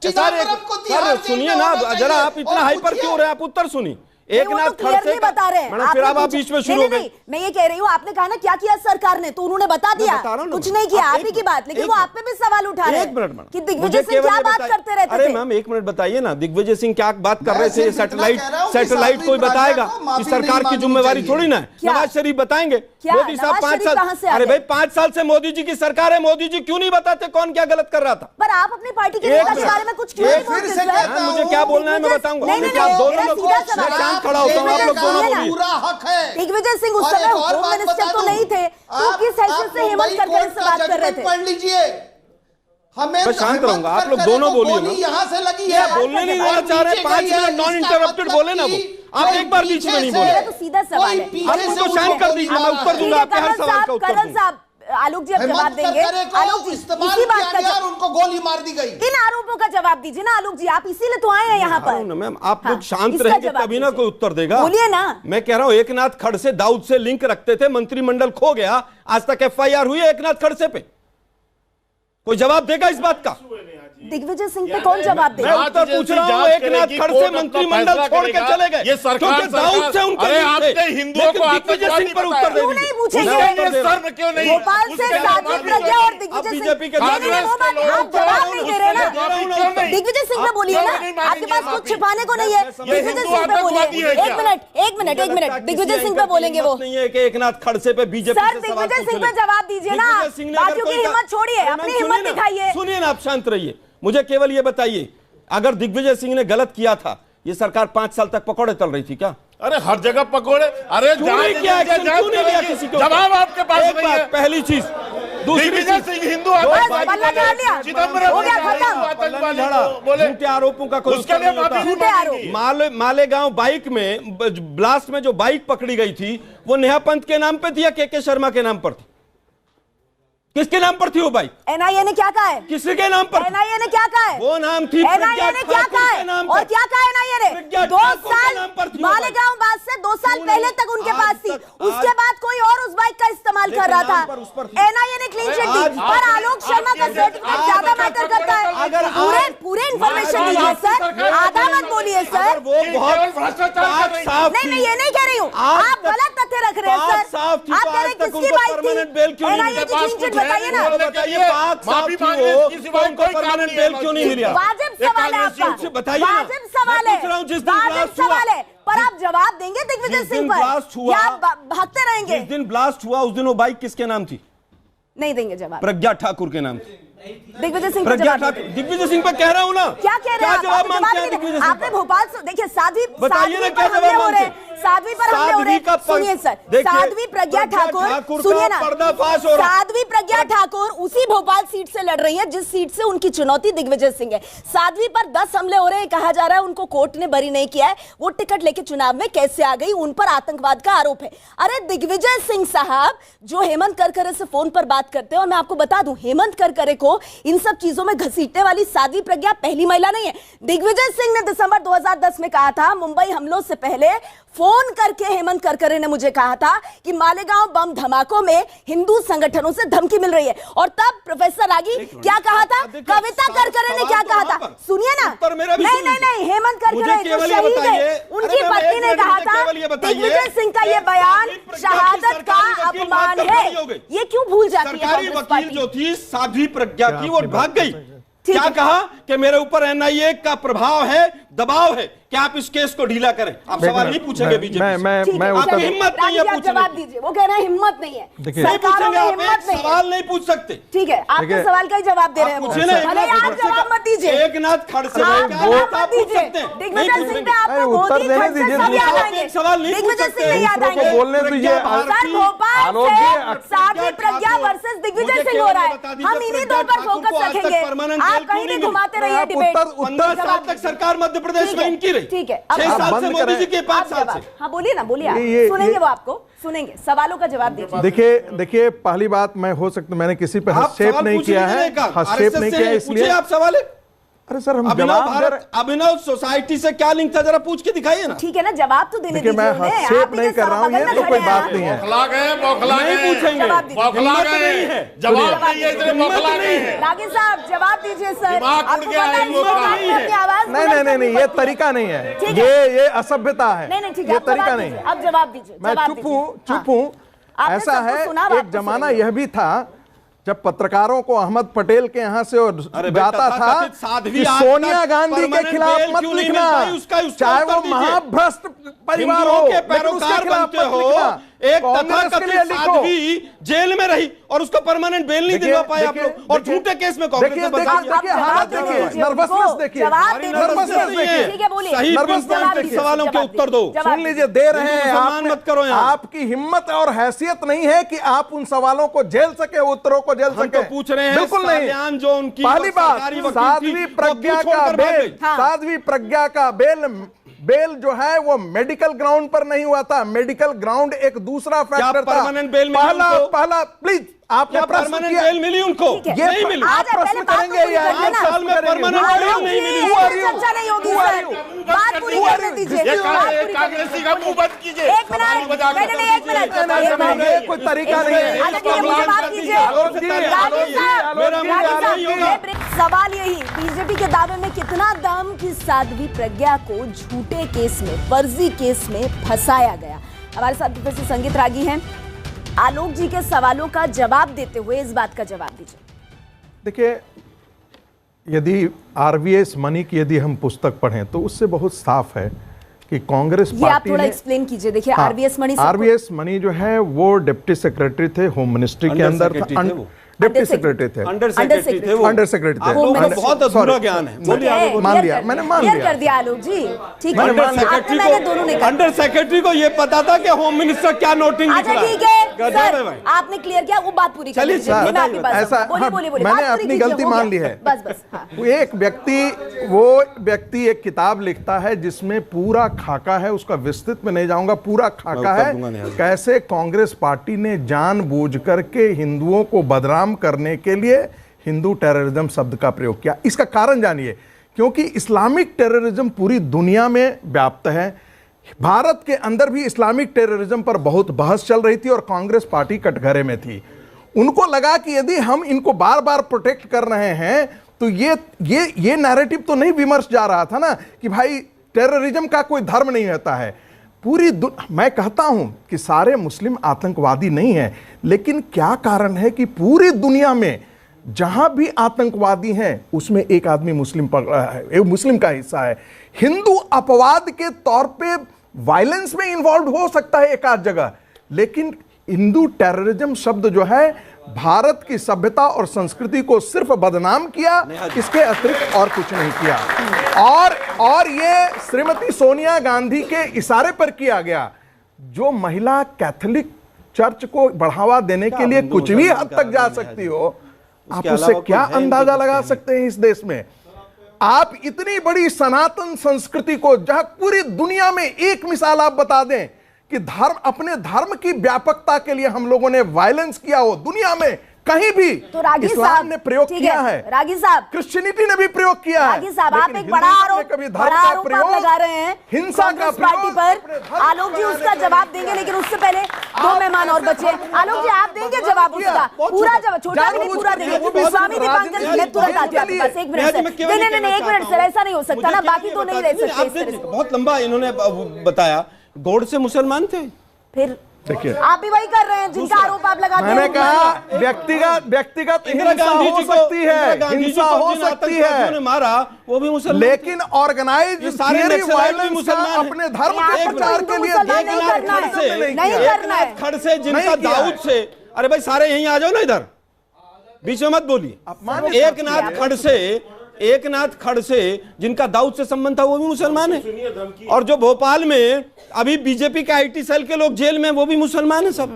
सर सुनिए ना जरा, आप इतना हाइपर क्यों रहे? आप उत्तर सुनिए। एकनाथ खड़से बता रहे हैं, मैडम, फिर आप बीच में शुरू हो गए। मैं ये कह रही हूँ, आपने कहा ना क्या किया सरकार ने, तो उन्होंने बता दिया कुछ नहीं किया, आप ही की बात, लेकिन वो आप पे भी सवाल उठा रहे हैं कि दिग्विजय सिंह क्या बात करते रहते थे। अरे मैम एक मिनट बताइए ना, दिग्विजय सिंह क्या बात कर रहे थे? सैटेलाइट कोई बताएगा? सरकार की जिम्मेवारी थोड़ी ना है। नवाज शरीफ बताएंगे? मोदी साहब 5 साल, अरे भाई 5 साल से मोदी जी की सरकार है, मोदी जी क्यों नहीं बताते कौन क्या गलत कर रहा था? पर आप अपनी पार्टी के नेता के बारे में कुछ क्यों नहीं बोलते? मुझे क्या बोलना है मैं बताऊंगा। आप दोनों लोग शांत खड़ा होता हूँ, आप लोग दोनों बोलिए। पूरा हक है। दिग्विजय सिंह उस समय होम मिनिस्टर तो नहीं थे, तो किस हैसियत से हेमंत करकरे से बात कर रहे थे? पढ़ लीजिए, हमें शांत रहूंगा, आप लोग दोनों बोलिए। यहाँ से लगी है, बोलने नहीं देना चाह रहे, 5 मिनट नॉन इंटरप्टेड बोले ना वो, आप एक बार बीच में नहीं बोले। तो सीधा सवाल है, आप उनको शांत कर दीजिए, मैं उत्तर दूंगा आपके हर सवाल का उत्तर कर्नल साहब, आलोक जी अब जवाब देंगे। आलोक जी इसी बात का, उनको गोली मार दी गई, इन आरोपों का जवाब दीजिए ना आलोक जी, आप इसीलिए तो आए हैं यहाँ पर। मैम आप लोग शांत रहेंगे तभी ना कोई उत्तर देगा। बोलिए ना। मैं कह रहा हूँ एकनाथ खड़से दाऊद से लिंक रखते थे, मंत्रिमंडल खो गया, आज तक FIR हुई है एकनाथ खड़से पे, कोई जवाब देगा इस बात का? दिग्विजय सिंह पे कौन जवाब मैं देगा? उत्तर पूछ रहा हूँ। एक नाथ खड़से मंत्रिमंडल छोड़ के चले गए, ये सरकार क्योंकि दाऊद से उनके अरे आपने हिंदुओं को दिग्विजय सिंह पर उत्तर दे क्यों नहीं पूछेंगे? क्यों नहीं? भोपाल से साध्वी प्रज्ञा और दिग्विजय सिंह, बीजेपी के नहीं, नहीं, वो बात आप जवाब नहीं दे रहे ना। दिग्विजय सिंह पे बोलिए ना, आपके पास कुछ छिपाने को नहीं है। दिग्विजय सिंह पे बोलिए। एक मिनट दिग्विजय सिंह पे बोलेंगे वो। नहीं है कि एक नाथ खड़से पे बीजेपी सर दिग्विजय सिंह पे जवाब दीजिए ना, बाकियों की हिम्मत छोड़िए, अपनी हिम्मत दिखाइए। सुनिए ना, आप शांत रहिए। मुझे केवल ये बताइए, अगर दिग्विजय सिंह ने गलत किया था, ये सरकार 5 साल तक पकौड़े तल रही थी क्या? अरे हर जगह पकौड़े। अरे क्यों नहीं किया एक्शन, क्यों नहीं लिया किसी को? जवाब आपके पास नहीं है। पहली चीज। दूसरी दिग्विजय चीज, सिंह हिंदू चिदम्बरम हो गया खत्म। बोले झूठे आरोपों का कोई उसके लिए माफी नहीं मांगेंगे। मालेगांव बाइक में ब्लास्ट में जो बाइक पकड़ी गई थी, वो नेहा पंत के नाम पे थी या के शर्मा के नाम पर थी? किसके नाम पर थी वो बाइक? एनआईए ने क्या कहा है? किसके नाम पर? एनआईए ने क्या कहा है? वो नाम थी एनआईए ने क्या कहा है? और क्या कहा एनआईए ने? 2 साल मालेगांव बात से 2 साल पहले तक उनके पास थी, उसके बाद कोई और उस बाइक का इस्तेमाल कर रहा था। एनआईए ने क्लीन चिट दी, पर आलोक शर्मा का सर्टिफिकेट ज्यादा मैटर करता है। पूरे इंफॉर्मेशन दीजिए सर, आधा मत बोलिए सर। वो बहुत नहीं, ये नहीं कह रही हूँ, आप गलत तथ्य रख रहे हैं सर। आप कह रहे हैं किसकी बाइक थी? एनआईए की क्लीन चिट बताइए ना। माफी मांगे, किसी को परमानेंट बेल क्यों नहीं मिला? वाजिब सवाल है आपका, बताइए। वाजिब सवाल है, वाजिब सवाल है, पर आप जवाब देंगे दिग्विजय सिंह पर या आप भागते रहेंगे? जिस दिन ब्लास्ट हुआ उस दिन वो बाइक किसके नाम थी? नहीं देंगे जवाब। प्रज्ञा ठाकुर के नाम थी। दिग्विजय सिंह प्रज्ञा ठाकुर, दिग्विजय सिंह पे कह रहा हूँ ना। क्या कह रहे हैं? जवाब मांगते हैं दिग्विजय सिंह? आपने भोपाल से देखिए, साध्वी बताइए ना, क्या पर हमले जवाब हो रहे हैं, मांगते? साध्वी पर हमले हो रहे हैं। सुनिए सर, साध्वी प्रज्ञा ठाकुर, सुनिए ना, पर्दाफाश हो रहा है। साध्वी प्रज्ञा ठाकुर उसी भोपाल सीट से लड़ रही है जिस सीट से उनकी चुनौती दिग्विजय सिंह है। साध्वी पर 10 हमले हो रहे हैं, कहा जा रहा है उनको कोर्ट ने बरी नहीं किया है, वो टिकट लेके चुनाव में कैसे आ गई, उन पर आतंकवाद का आरोप है। अरे दिग्विजय सिंह साहब जो हेमंत करकरे से फोन पर बात करते हैं, और मैं आपको बता दूं, हेमंत करकरे को इन सब चीजों में घसीटने वाली साध्वी प्रज्ञा पहली महिला नहीं है। दिग्विजय सिंह ने दिसंबर 2010 में कहा था, मुंबई हमलों से पहले फोन करके हेमंत करकरे ने मुझे कहा था कि मालेगांव बम धमाकों में हिंदू संगठनों से धमकी मिल रही है। और तब प्रोफेसर रागी क्या कहा था, कविता करकरे ने क्या कहा था, सुनिए ना। नहीं, हेमंत करकरे जो शहीद है, उनकी पत्नी ने कहा था दिग्विजय सिंह का ये बयान शहादत का अपमान है। ये क्यों भूल जाती है? सरकारी वकील जो थी साध्वी प्रज्ञा की, वो भाग गई। क्या कहा कि मेरे ऊपर एनआईए का प्रभाव है, दबाव है, क्या आप इस केस को ढीला करें? आप सवाल नहीं पूछेंगे बीजेपी से? आपकी हिम्मत नहीं है पूछने जवाब दीजिए। वो कह रहे हैं हिम्मत नहीं है, सरकारों में हिम्मत नहीं है, सवाल नहीं पूछ सकते। ठीक है, आपके सवाल का ही जवाब दे रहे हैं। भले आप जवाब मत दीजिए, एक नाथ खड़से मत दीजिए। दिग्विजय सिंह पे आपको मोदी खड़से सब याद आएंगे, दिग्विजय सिंह नहीं याद आएंगे। बोलने दीजिए। सर भोपाल से साध्वी प्रज्ञा वर्सेस दिग्विजय सिंह हो रहा है, हम इन्हीं दो पर फोकस रखेंगे। आप कहीं भी घुमाते रहिए डिबेट। 15 साल तक सरकार मध्य प्रदेश में इनकी रही। ठीक है, 6 साल से मोदी जी के 5 साल से। हाँ बोलिए ना, बोलिए आप, सुनेंगे वो आपको, सुनेंगे, सवालों का जवाब दीजिए। देखिए पहली बात, मैं हो सकता मैंने किसी पे हस्तक्षेप नहीं किया है, हस्तक्षेप नहीं किया, इसलिए आप सवाल। अरे सर हम अभिनव सोसाइटी से क्या लिंक था, जरा पूछ के दिखाइए ना। ठीक है ना, जवाब तो देने दीजिए। मैं हस्तक्षेप नहीं कर रहा हूँ, ये तो कोई बात नहीं है। नहीं पूछेंगे, जवाब नहीं। रागी साहब जवाब दीजिए सर। नहीं, ये तरीका नहीं है, ये असभ्यता है। नहीं ठीक है, ये तरीका नहीं है। अब जवाब दीजिए। मैं चुप हूँ। ऐसा है, एक जमाना यह भी था जब पत्रकारों को अहमद पटेल के यहाँ से जाता था कि सोनिया गांधी के खिलाफ मत लिखना, चाहे वो महाभ्रष्ट परिवार हो, पैरोकार बनते हो। एक तथाकथित साध्वी जेल में रही और उसको परमानेंट बेल नहीं दिलवा पाए आप लोग, और झूठे केस में कांग्रेस ने देखिए हालत देखिए, नर्वसनेस देखिए, सही सवालों के उत्तर दो। सुन लीजिए, दे रहे हैं, मत करो। आपकी हिम्मत और हैसियत नहीं है कि आप उन सवालों को झेल सके, उत्तरों को झेल सके। पूछ रहे हैं, बिल्कुल नहीं। जो उनकी पहली बात, साध्वी प्रज्ञा का बेल जो है वो मेडिकल ग्राउंड पर नहीं हुआ था। मेडिकल ग्राउंड एक दूसरा फैक्टर था। परमानेंट बेल पहला प्लीज आपने प्रश्न किया, जेल मिली उनको? ये नहीं मिली। आप प्रश्न करेंगे या 5 साल में परमानेंट जेल नहीं मिली? चर्चा नहीं होगी सर, बात पूरी करने दीजिए। कांग्रेसी का मुंह बंद कीजिए। एक मिनट, एक मिनट, कोई तरीका नहीं है। सवाल यही, बीजेपी के दावे में कितना दम कि साध्वी प्रज्ञा को झूठे केस में, फर्जी केस में फंसाया गया। हमारे साथ प्रोफेसर संगीत रागी हैं। आलोक जी के सवालों का जवाब देते हुए इस बात का जवाब दीजिए। देखिए, यदि आरवीएस मनी की यदि हम पुस्तक पढ़ें तो उससे बहुत साफ है कि कांग्रेस ये आप पार्टी थोड़ा ने, एक्सप्लेन कीजिए। देखिए, आरवीएस मनी जो है वो डिप्टी सेक्रेटरी थे, होम मिनिस्ट्री के अंदर था, डिप्टी सेक्रेटरी थे, अंडर सेक्रेटरी थे वो। अंडर सेक्रेटरी थे। आपको बहुत अधूरा ज्ञान है। बोलिए, मान लिया, मैंने मान लिया कर दिया आलोक जी, ठीक है। अंडर सेक्रेटरी को ये पता था कि होम मिनिस्टर क्या नोटिंग लिख रहा है। ठीक है सर, आपने क्लियर किया, वो बात पूरी कर लीजिए। ऐसा मैंने अपनी गलती मान ली है। बस एक व्यक्ति एक किताब लिखता है जिसमें पूरा खाका है, उसका विस्तृत में नहीं जाऊंगा, पूरा खाका है कैसे कांग्रेस पार्टी ने जानबूझ करके हिंदुओं को बदनाम करने के लिए हिंदू टेररिज्म शब्द का प्रयोग किया। इसका कारण जानिए, क्योंकि इस्लामिक टेररिज्म पूरी दुनिया में व्याप्त है। भारत के अंदर भी इस्लामिक टेररिज्म पर बहुत बहस चल रही थी और कांग्रेस पार्टी कटघरे में थी। उनको लगा कि यदि हम इनको बार बार प्रोटेक्ट कर रहे हैं तो ये नैरेटिव तो नहीं विमर्श जा रहा था ना कि भाई टेररिज्म का कोई धर्म नहीं होता है। मैं कहता हूं कि सारे मुस्लिम आतंकवादी नहीं हैं, लेकिन क्या कारण है कि पूरी दुनिया में जहां भी आतंकवादी हैं उसमें एक आदमी मुस्लिम का हिस्सा है। हिंदू अपवाद के तौर पे वायलेंस में इन्वॉल्व हो सकता है एक आध जगह, लेकिन हिंदू टेररिज्म शब्द जो है भारत की सभ्यता और संस्कृति को सिर्फ बदनाम किया, इसके अतिरिक्त और कुछ नहीं किया। और ये श्रीमती सोनिया गांधी के इशारे पर किया गया। जो महिला कैथोलिक चर्च को बढ़ावा देने के लिए कुछ भी हद तक जा सकती हो, आप उससे क्या अंदाजा लगा सकते हैं इस देश में? आप इतनी बड़ी सनातन संस्कृति को, जहां पूरी दुनिया में एक मिसाल आप बता दें कि अपने धर्म की व्यापकता के लिए हम लोगों ने वायलेंस किया हो दुनिया में कहीं भी, तो रागी इस्लाम ने प्रयोग किया है, रागी साहब, क्रिश्चियनिटी ने भी प्रयोग किया है। रागी साहब, आप एक बड़ा आरोप लगा रहे हैं हिंसा का पार्टी पर। आलोक जी उसका जवाब देंगे, लेकिन उससे पहले 2 मेहमान और बचे। आलोक जी, आप देंगे जवाब उसका? पूरा जवाब, छोटा भी नहीं, पूरा देंगे। स्वामी दीपांकर जी, मैं तुरंत आती हूँ आपके पास। 1 मिनट सर, नहीं 1 मिनट सर, ऐसा नहीं हो सकता ना, बाकी तो नहीं रह सकते। बहुत लंबा इन्होंने बताया, गौड़ से मुसलमान थे, फिर देखिए आप भी वही कर रहे हैं जिनका आरोप आप लगाते हैं। मैंने कहा व्यक्तिगत हिंसा हो सकती है, हिंसा हो सकती है, मारा वो भी मुसलमान, लेकिन ऑर्गेनाइज्ड वायलेंस अपने धर्म के प्रचार के लिए नहीं करना है। खड़ से जिनका दाऊद से, अरे भाई सारे यहीं आ जाओ ना, इधर बीच में मत बोलिए। एकनाथ खड़ से जिनका दाऊद से संबंध था वो भी मुसलमान है, और जो भोपाल में अभी बीजेपी के आईटी सेल के लोग जेल में वो भी मुसलमान है सब।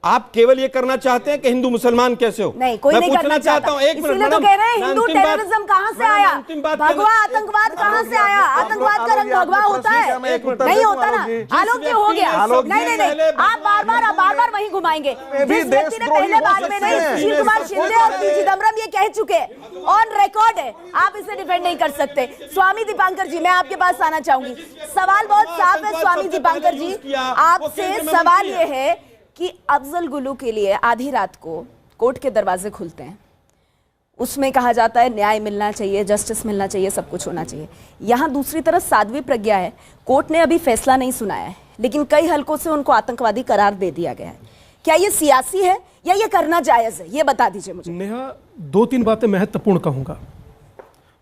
आप केवल ये करना चाहते हैं कि हिंदू मुसलमान कैसे हो? नहीं, कोई मैं नहीं पूछना चाहता हूं, एक मिनट, तो कह रहे हैं हिंदू टेररिज्म कहां से आया? भगवा आतंकवाद कहां से आया? आतंकवाद का रंग भगवा होता है? नहीं होता ना। आलोक जी, हो गया। नहीं, आप बार बार वहीं घुमाएंगे। जिस व्यक्ति ने पहले बाद में नहीं, सुशील कुमार शिंदे और पी चिदम्बरम ये कह चुके, ऑन रिकॉर्ड है, आप इसे डिफेंड नहीं कर सकते। स्वामी दीपांकर जी, मैं आपके पास आना चाहूंगी। सवाल बहुत साफ है स्वामी दीपांकर जी, आपसे सवाल ये है कि अफजल गुल्लू के लिए आधी रात को कोर्ट के दरवाजे खुलते हैं, उसमें कहा जाता है न्याय मिलना चाहिए, जस्टिस मिलना चाहिए, सब कुछ होना चाहिए। यहाँ दूसरी तरफ साध्वी प्रज्ञा है, कोर्ट ने अभी फैसला नहीं सुनाया है, लेकिन कई हलकों से उनको आतंकवादी करार दे दिया गया है। क्या ये सियासी है या ये करना जायज है? ये बता दीजिए मुझे। नेहा, 2-3 बातें महत्वपूर्ण कहूंगा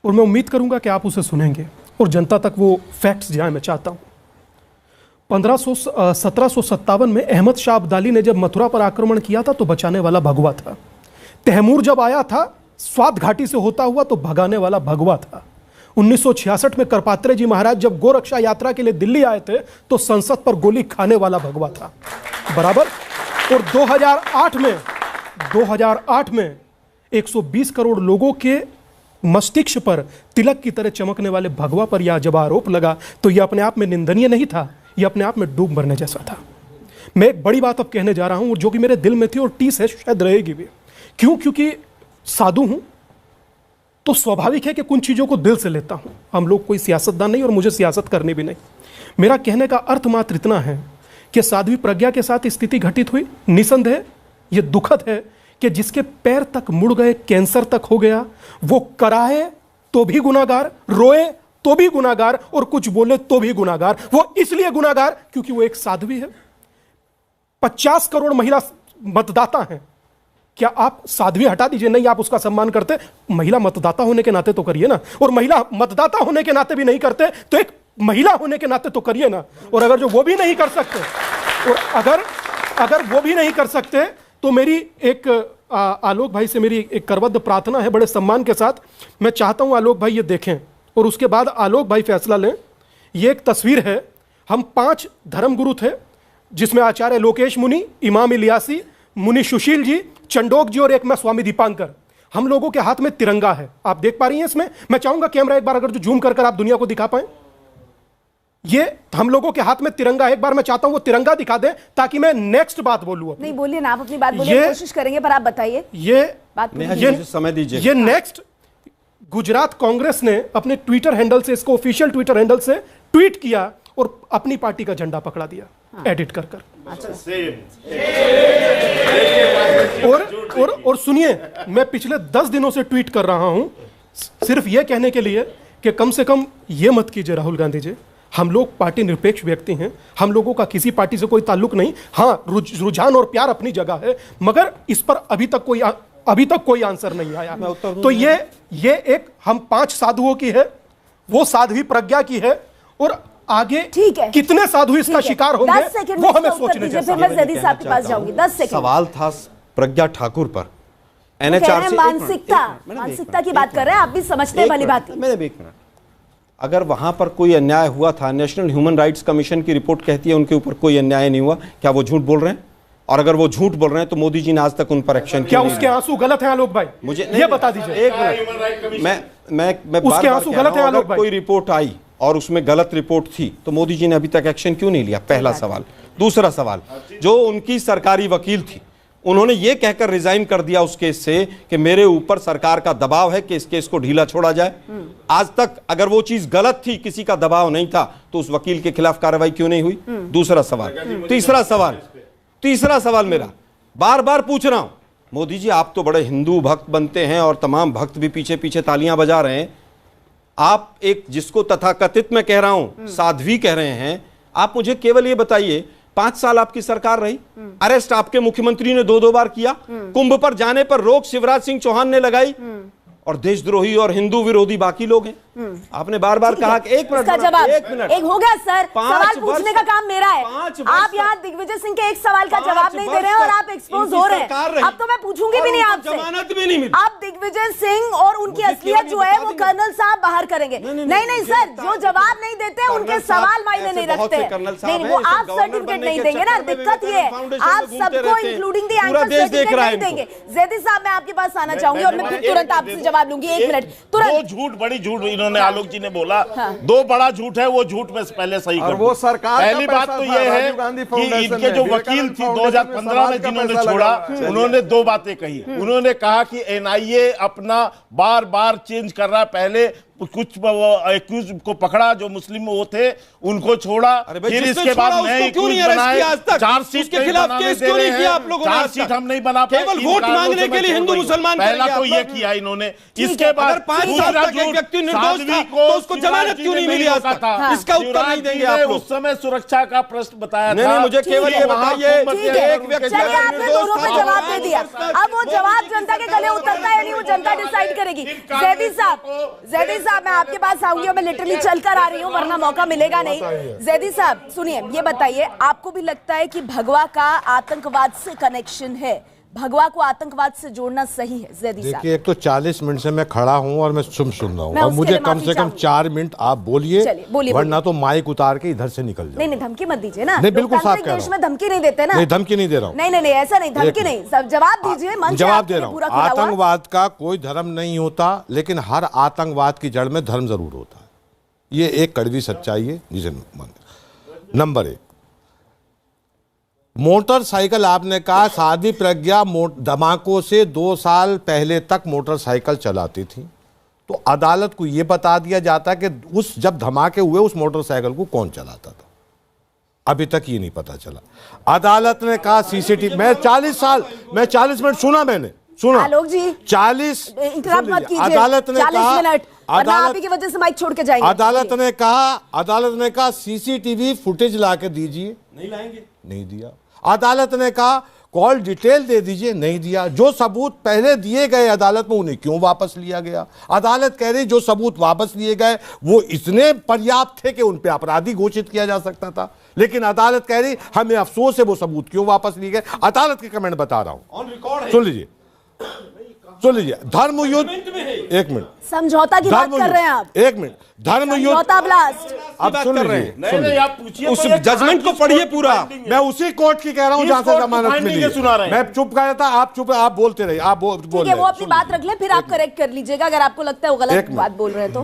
और मैं उम्मीद करूंगा कि आप उसे सुनेंगे और जनता तक वो फैक्ट्स जाए। मैं चाहता हूं 1757 में अहमद शाह अब्दाली ने जब मथुरा पर आक्रमण किया था तो बचाने वाला भगवा था। तैमूर जब आया था स्वात घाटी से होता हुआ तो भगाने वाला भगवा था। 1966 में करपात्रे जी महाराज जब गोरक्षा यात्रा के लिए दिल्ली आए थे तो संसद पर गोली खाने वाला भगवा था, बराबर। और 2008 में 120 करोड़ लोगों के मस्तिष्क पर तिलक की तरह चमकने वाले भगवा पर यह जब आरोप लगा तो यह अपने आप में निंदनीय नहीं था, यह अपने आप में डूब मरने जैसा था। मैं एक बड़ी बात अब कहने जा रहा हूं जो कि मेरे दिल में थी और टीस है, शायद रहेगी भी। क्यों? क्योंकि साधु हूं तो स्वाभाविक है कि कुछ चीजों को दिल से लेता हूं। हम लोग कोई सियासतदान नहीं और मुझे सियासत करनी भी नहीं। मेरा कहने का अर्थ मात्र इतना है कि साध्वी प्रज्ञा के साथ स्थिति घटित हुई, निसंदेह ये दुखद है कि जिसके पैर तक मुड़ गए, कैंसर तक हो गया, वो कराए तो भी गुनाहगार, रोए तो भी गुनाहगार और कुछ बोले तो भी गुनाहगार। वो इसलिए गुनाहगार क्योंकि वो एक साध्वी है। 50 करोड़ महिला मतदाता हैं। क्या आप साध्वी हटा दीजिए, नहीं आप उसका सम्मान करते, महिला मतदाता होने के नाते तो करिए ना। और महिला मतदाता होने के नाते भी नहीं करते तो एक महिला होने के नाते तो करिए ना। और अगर जो वो भी नहीं कर सकते, और अगर वो भी नहीं कर सकते तो मेरी एक आलोक भाई से मेरी एक करबद्ध प्रार्थना है, बड़े सम्मान के साथ मैं चाहता हूं आलोक भाई ये देखें और उसके बाद आलोक भाई फैसला लें। ये एक तस्वीर है, हम 5 धर्मगुरु थे जिसमें आचार्य लोकेश मुनि, इमाम इलियासी, मुनि सुशील जी, चंडोक जी और एक मैं स्वामी दीपांकर। हम लोगों के हाथ में तिरंगा है, आप देख पा रही हैं इसमें। मैं चाहूंगा कैमरा एक बार अगर जो जूम कर आप दुनिया को दिखा पाए, ये हम लोगों के हाथ में तिरंगा है। एक बार मैं चाहता हूं वो तिरंगा दिखा दें ताकि मैं नेक्स्ट बात बोलूं। नहीं बोलिए ना, आप अपनी बात बोलिए, कोशिश करेंगे, पर आप बताइए। ये समय दीजिए। ये नेक्स्ट गुजरात कांग्रेस ने अपने ट्विटर हैंडल से, इसको ऑफिशियल ट्विटर हैंडल से ट्वीट किया और अपनी पार्टी का झंडा पकड़ा दिया, एडिट कर। और सुनिए, मैं पिछले 10 दिनों से ट्वीट कर रहा हूं सिर्फ यह कहने के लिए कि कम से कम यह मत कीजिए राहुल गांधी जी, हम लोग पार्टी निरपेक्ष व्यक्ति हैं, हम लोगों का किसी पार्टी से कोई ताल्लुक नहीं। हाँ, रुझान और प्यार अपनी जगह है, मगर इस पर अभी तक कोई आंसर नहीं आया। तो ये एक हम 5 साधुओं की है, वो साध्वी प्रज्ञा की है, और आगे ठीक है कितने साधु इसका शिकार होंगे वो हमें सोचने जैसा। फिर मैं ज़ैदी साहब के पास जाऊंगी। 10 सेकंड। सवाल था प्रज्ञा ठाकुर पर, NHRC मानसिकता की बात कर रहे हैं, आप भी समझते हैं भली भांति। मेरे एक मिनट, अगर वहां पर कोई अन्याय हुआ था, नेशनल ह्यूमन राइट्स कमीशन की रिपोर्ट कहती है उनके ऊपर कोई अन्याय नहीं हुआ, क्या वो झूठ बोल रहे हैं? और अगर वो झूठ बोल रहे हैं तो मोदी जी ने आज तक उन पर एक्शन क्या उसके आंसू गलत हैं आलोक भाई? मुझे ये बता दीजिए। एक मिनट, मैं उसके आंसू गलत हैं आलोक भाई? कोई रिपोर्ट आई और उसमें गलत रिपोर्ट थी तो मोदी जी ने अभी तक एक्शन क्यों नहीं लिया? पहला सवाल। दूसरा सवाल, जो उनकी सरकारी वकील थी उन्होंने ये कहकर रिजाइन कर दिया उस केस से कि मेरे ऊपर सरकार का दबाव है कि इस केस को ढीला छोड़ा जाए। आज तक अगर वो चीज गलत थी, किसी का दबाव नहीं था, तो उस वकील के खिलाफ कार्रवाई क्यों नहीं हुई? दूसरा सवाल। तीसरा सवाल मेरा बार बार पूछ रहा हूं, मोदी जी आप तो बड़े हिंदू भक्त बनते हैं और तमाम भक्त भी पीछे पीछे तालियां बजा रहे हैं, आप एक जिसको तथाकथित मैं कह रहा हूं साध्वी कह रहे हैं, आप मुझे केवल ये बताइए 5 साल आपकी सरकार रही, अरेस्ट आपके मुख्यमंत्री ने 2 बार किया, कुंभ पर जाने पर रोक शिवराज सिंह चौहान ने लगाई, और देशद्रोही और हिंदू विरोधी बाकी लोग हैं। आपने बार बार कहा कि एक मिनट एक हो गया सर, सवाल पूछने का काम मेरा है। आप यहाँ दिग्विजय सिंह के एक सवाल का जवाब नहीं दे रहे हैं और आप एक्सपोज हो रहे हैं। अब तो मैं पूछूंगी भी नहीं आपसे, जमानत भी नहीं मिली। आप दिग्विजय सिंह और उनकी असलियत जो है वो कर्नल साहब बाहर करेंगे। नहीं सर, जो जवाब नहीं देते उनके सवाल मायने नहीं रखते। नहीं, वो आप सर्टिफिकेट नहीं देंगे ना, दिक्कत ये है आप सबको इंक्लूडिंग दी एंकर सर्टिफिकेट नहीं देंगे। ज़ैदी साहब मैं आपके पास आना चाहूंगी और मैं फिर तुरंत आपसे जवाब लूंगी। 1 मिनट तुरंत। वो झूठ, बड़ी झूठ इन्होंने आलोक जी ने बोला, 2 बड़ा झूठ है, वो झूठ में पहले सही कर वो सरकार। पहली बात तो ये है कि इनके जो वकील थी 2015 में जिन्होंने छोड़ा, उन्होंने 2 बातें कही। उन्होंने कहा कि NIA अपना बार बार चेंज कर रहा है, पहले कुछ एक्यूज को पकड़ा जो मुस्लिम वो थे उनको छोड़ा, फिर इसके बाद नए चार्जशीट के खिलाफ केस क्यों नहीं किया आप लोगों ने? चार्जशीट हम नहीं बना पाए, केवल वोट मांगने के लिए हिंदू मुसलमान पहला तो ये किया इन्होंने। इसके बाद 5 साल तक एक व्यक्ति निर्दोष था तो उसको जमानत क्यों नहीं मिली आज तक? इसका उत्तर नहीं देंगे आप लोग। उस समय सुरक्षा का प्रश्न बताया नहीं, मुझे केवल ये बताइए, एक व्यक्ति आपने दोनों पे जवाब दे दिया, अब वो जवाब जनता के गले उतरता है नहीं, वो जनता डिसाइड करेगी। ज़ैदी साहब मैं आपके पास आऊंगी और मैं लिटरली चलकर आ रही हूँ वरना मौका मिलेगा नहीं। ज़ैदी साहब सुनिए, ये बताइए, आपको भी लगता है कि भगवा का आतंकवाद से कनेक्शन है? भगवा को आतंकवाद से जोड़ना सही है? ज़ैदी साहब देखिए, एक तो 40 मिनट से मैं खड़ा हूं और मैं सुन रहा हूं और मुझे कम से कम 4 मिनट आप बोलिए, वरना तो माइक उतार के इधर से निकल जाओ। नहीं धमकी मत दीजिए ना। नहीं, बिल्कुल साफ कह रहा हूं। देश में धमकी नहीं देते ना। नहीं, धमकी नहीं दे रहा हूं। नहीं ऐसा नहीं, धमकी नहीं, सब जवाब दीजिए। जवाब दे रहा हूं। आतंकवाद का कोई धर्म नहीं होता, लेकिन हर आतंकवाद की जड़ में धर्म जरूर होता है। ये एक कड़वी सच्चाई है जिसे मानते। नंबर 1, मोटरसाइकिल आपने कहा साध्वी प्रज्ञा धमाकों से 2 साल पहले तक मोटरसाइकिल चलाती थी, तो अदालत को यह बता दिया जाता कि उस जब धमाके हुए उस मोटरसाइकिल को कौन चलाता था। अभी तक ये नहीं पता चला। अदालत ने कहा सीसीटीवी, मैं 40 मिनट सुना, मैंने सुना आलोक जी 40 अदालत ने कहा, अदालत की वजह से माइक छोड़ के जाएंगे। अदालत ने कहा सीसीटीवी फुटेज ला के दीजिए, नहीं लाएंगे, नहीं दिया। अदालत ने कहा कॉल डिटेल दे दीजिए, नहीं दिया। जो सबूत पहले दिए गए अदालत में उन्हें क्यों वापस लिया गया? अदालत कह रही जो सबूत वापस लिए गए वो इतने पर्याप्त थे कि उन पे अपराधी घोषित किया जा सकता था, लेकिन अदालत कह रही हमें अफसोस है वो सबूत क्यों वापस लिए गए। अदालत के कमेंट बता रहा हूं, सुन लीजिए। धर्म युद्ध, एक मिनट, समझौता की बात कर रहे हैं आप, एक मिनट, धर्म युद्ध ब्लास्ट अब सुन लीजिए, आप पूछिए उस जजमेंट को पढ़िए पूरा। मैं उसी कोर्ट की कह रहा हूं जहां से जमानत मिली है। मैं चुप कर रहा था, आप चुप, आप बोलते रहिए, आप बोल ठीक है, वो अपनी बात रख ले, फिर आप करेक्ट कर लीजिएगा अगर आपको लगता है वो गलत बात बोल रहे हैं तो।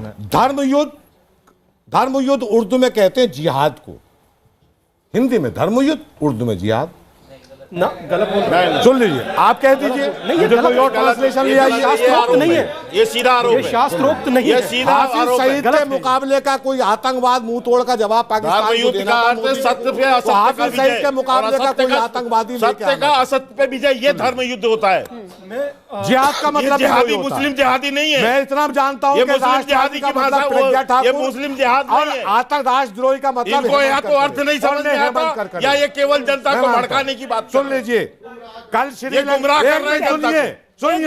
धर्म युद्ध उर्दू में कहते हैं जिहाद को, हिंदी में धर्म युद्ध, उर्दू में जिहाद ना, गलत बोल रहे हैं। सुन लीजिए, आप कह दीजिए, नहीं, कोई और ट्रांसलेशन ले आइए। शास्त्रोक्त नहीं है, ये सीधा आरोप है, शास्त्रोक्त नहीं है। हाफिज सईद के मुकाबले का कोई आतंकवाद मुंह तोड़ का जवाब पाकिस्तान को देना था। सत्य पे असत्य का हाफिज सईद के मुकाबले का कोई आतंकवादी सत्य का असत्य पे विजय, ये धर्म युद्ध होता है। जिहाद का मतलब जिहादी मुस्लिम जिहादी नहीं है। मैं इतना जानता हूँ ये मुस्लिम जिहादी की भाषा, ये मुस्लिम जिहाद और आतंक राष्ट्रद्रोही का मतलब इनको या तो अर्थ नहीं समझ में आता या ये केवल जनता को भड़काने की बात। सुन लीजिए, कल सुनिए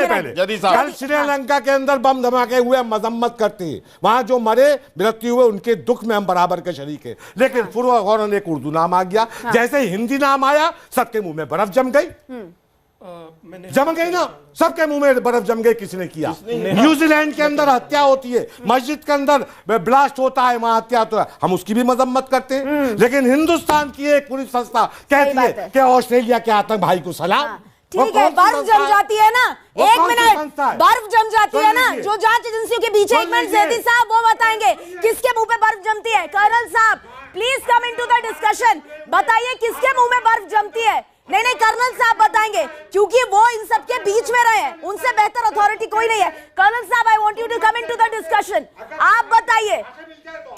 पहले, कल श्रीलंका के अंदर बम धमाके हुए, मजम्मत करती है, वहां जो मरे मृत्यु हुए उनके दुख में हम बराबर के शरीक है, लेकिन फौरन एक उर्दू नाम आ गया। जैसे हिंदी नाम आया सबके मुंह में बर्फ जम गई, ना, सबके मुंह में बर्फ जम गई। किसने किया? न्यूजीलैंड के अंदर हत्या होती है, मस्जिद के अंदर ब्लास्ट होता है, वहां हत्या होता है, हम उसकी भी मजम्मत करते हैं। लेकिन हिंदुस्तान की एक पुलिस संस्था कहती है कि ऑस्ट्रेलिया के आतंक भाई को सलाम। ठीक है, बर्फ जम जाती है ना, एक मिनट, बर्फ जम जाती है ना, जो जांच एजेंसियों के बीच, एक मिनट जैदी साहब वो बताएंगे किसके मुंह पे बर्फ जमती है। कर्नल साहब please come into the discussion, बताइए किसके मुंह में बर्फ जमती है। नहीं, कर्नल साहब बताएंगे क्योंकि वो इन सब के बीच में रहे हैं, उनसे बेहतर अथॉरिटी कोई नहीं है। कर्नल साहब I want you to come into the discussion, आप बताइए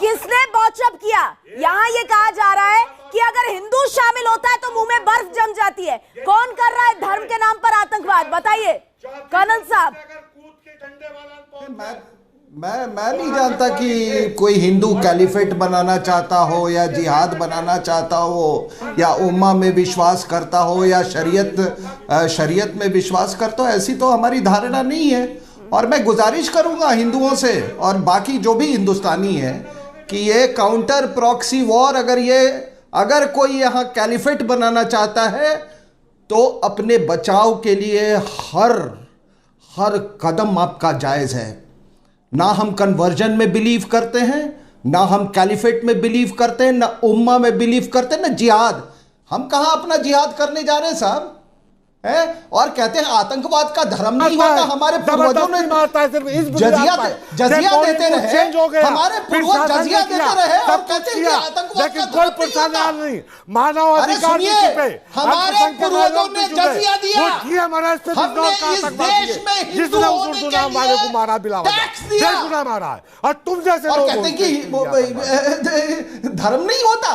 किसने बॉचअप किया? यहाँ ये कहा जा रहा है कि अगर हिंदू शामिल होता है तो मुंह में बर्फ जम जाती है। कौन कर रहा है धर्म के नाम पर आतंकवाद, बताइए कर्नल साहब। मैं नहीं जानता कि कोई हिंदू कैलिफेट बनाना चाहता हो या जिहाद बनाना चाहता हो या उम्मा में विश्वास करता हो या शरीयत में विश्वास करता हो, ऐसी तो हमारी धारणा नहीं है। और मैं गुजारिश करूंगा हिंदुओं से और बाकी जो भी हिंदुस्तानी है कि ये काउंटर प्रॉक्सी वॉर, अगर कोई यहाँ कैलिफेट बनाना चाहता है तो अपने बचाव के लिए हर कदम आपका जायज़ है। ना हम कन्वर्जन में बिलीव करते हैं, ना हम कैलिफेट में बिलीव करते हैं, ना उम्मा में बिलीव करते हैं, ना जिहाद। हम कहां अपना जिहाद करने जा रहे हैं साहब, है? और कहते हैं आतंकवाद का धर्म नहीं होता। हमारे पूर्वजों ने जजिया देते रहे, हमारे पूर्वज जजिया देते रहे और कहते हैं कि आतंकवाद का धर्म नहीं होता। मानव अधिकार हमारे पूर्वजों ने जजिया दिया, हमने इस देश में हिंदुओं के लिए टैक्स दिया मारा है, और तुम जैसे और कहते हैं कि धर्म नहीं होता।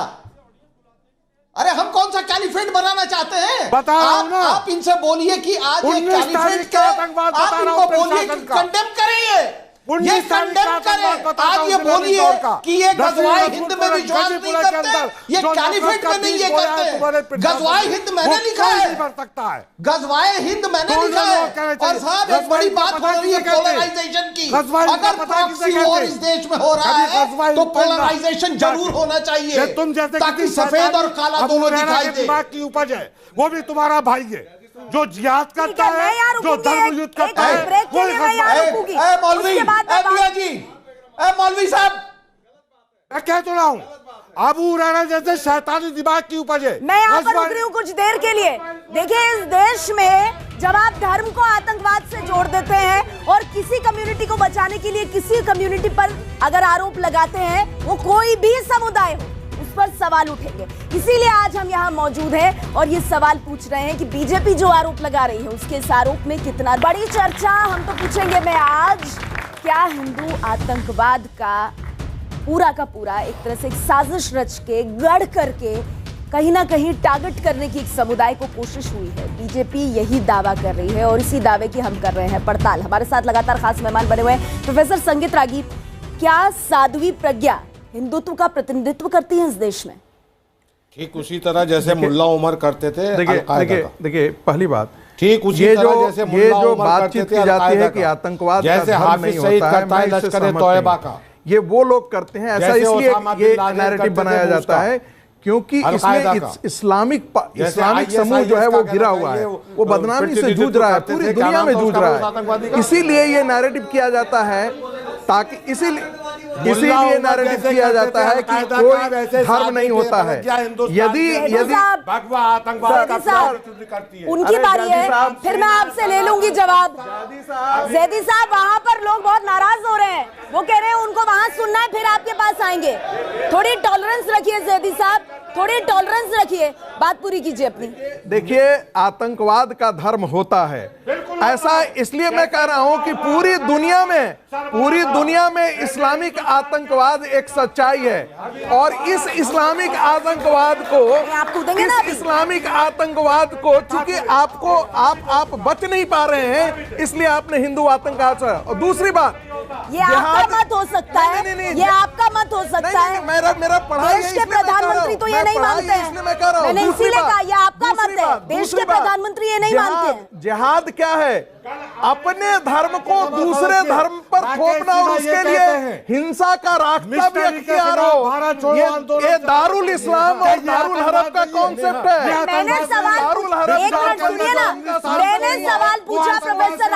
अरे हम कौन सा कैलिफेट बनाना चाहते हैं? आप इनसे बोलिए कि आज ये कैलिफेट का आप इनको बोलिए कि कंडेम करें, ये कंडेम करें। आज ये बोलिए कि ये गज़वाए हिंद में विश्वास नहीं करते, ये कैलिफेट में नहीं ये करते। गज़वाए हिंद मैंने लिखा है, गज़वाए हिंद मैंने लिखा है। और साहब एक बड़ी बात हो रही है पोलराइजेशन की। अगर प्रॉक्सी वॉर इस देश में हो रहा है तो पोलराइजेशन जरूर होना चाहिए ताकि सफेद और काला दोनों दिखाई दे। की उपज है, वो भी तुम्हारा भाई है जो जिहाद करता है, जो धर्म युद्ध करता है। मौलवी साहब मैं कह तो रहा हूँ, अबू हुरैरा जैसे शैतानी दिमाग की उपज है। मैं यहाँ पर रुक रही हूँ कुछ देर के लिए। देखिए इस देश में जब आप धर्म को आतंकवाद से जोड़ देते हैं और किसी कम्युनिटी को बचाने के लिए किसी कम्युनिटी पर अगर आरोप लगाते हैं, वो कोई भी समुदाय हो, पर सवाल उठेंगे। इसीलिए आज हम यहाँ मौजूद हैं और ये सवाल पूछ रहे हैं कि बीजेपी जो आरोप लगा रही है उसके इस आरोप में कितना बड़ी चर्चा हम तो पूछेंगे मैं आज, क्या हिंदू आतंकवाद का पूरा एक तरह से एक साजिश रच के गढ़ करके कहीं ना कहीं टारगेट करने की एक समुदाय को कोशिश हुई है। बीजेपी यही दावा कर रही है और इसी दावे की हम कर रहे हैं पड़ताल। हमारे साथ लगातार खास मेहमान बने हुए हैं प्रोफेसर संगीत रागी। क्या साध्वी प्रज्ञा हिंदुत्व का प्रतिनिधित्व करती है इस देश में? ठीक उसी तरह जैसे मुल्ला उमर करते थे। देखिए पहली बात, ठीक उसी तरह जैसे मुल्ला उमर बातचीत की जाती है कि आतंकवाद जैसे हाफिज सईद करता है लश्कर तौयबा का, ये वो लोग करते हैं। ऐसा इसलिए ये नैरेटिव बनाया जाता है क्योंकि इसमें इस्लामिक समूह जो है वो घिरा हुआ है, वो बदनामी से जूझ रहा है, पूरी दुनिया में जूझ रहा है। इसीलिए ये नैरेटिव किया जाता है ताकि इसीलिए नैरेटिव किया जाता है कि कोई धर्म नहीं होता है। यदि भगवा आतंकवाद करती है। उनकी बारी है, फिर मैं आपसे ले लूंगी जवाब। जैदी साहब, वहाँ पर लोग बहुत नाराज हो रहे हैं, वो कह रहे हैं उनको वहाँ सुनना है फिर आपके पास आएंगे। थोड़ी टॉलरेंस रखिए जैदी साहब, थोड़ी टॉलरेंस रखिए, बात पूरी कीजिए अपनी। देखिए, आतंकवाद का धर्म होता है, ऐसा इसलिए मैं कह रहा हूं कि पूरी दुनिया में इस्लामिक आतंकवाद एक सच्चाई है और इस इस्लामिक आतंकवाद को चूंकि आप बच नहीं पा रहे हैं, इसलिए आपने हिंदू आतंकवाद। और दूसरी बात, ये आपका मत हो सकता है, ये आपका मत हो सकता है। मेरा पढ़ाई देश के प्रधानमंत्री तो ये नहीं मानते हैं, इसलिए मैं कह रहा हूं। मैंने इसीलिए कहा ये आपका मत है, देश के प्रधानमंत्री ये नहीं मानते हैं। जिहाद क्या है? अपने धर्म को दूसरे धर्म पर थोपना और उसके लिए हिंसा का रास्ता भी अख्तियार हो। ये दारुल इस्लाम और दारुल हरब का कॉन्सेप्ट है। मैंने सवाल पूछा प्रोफेसर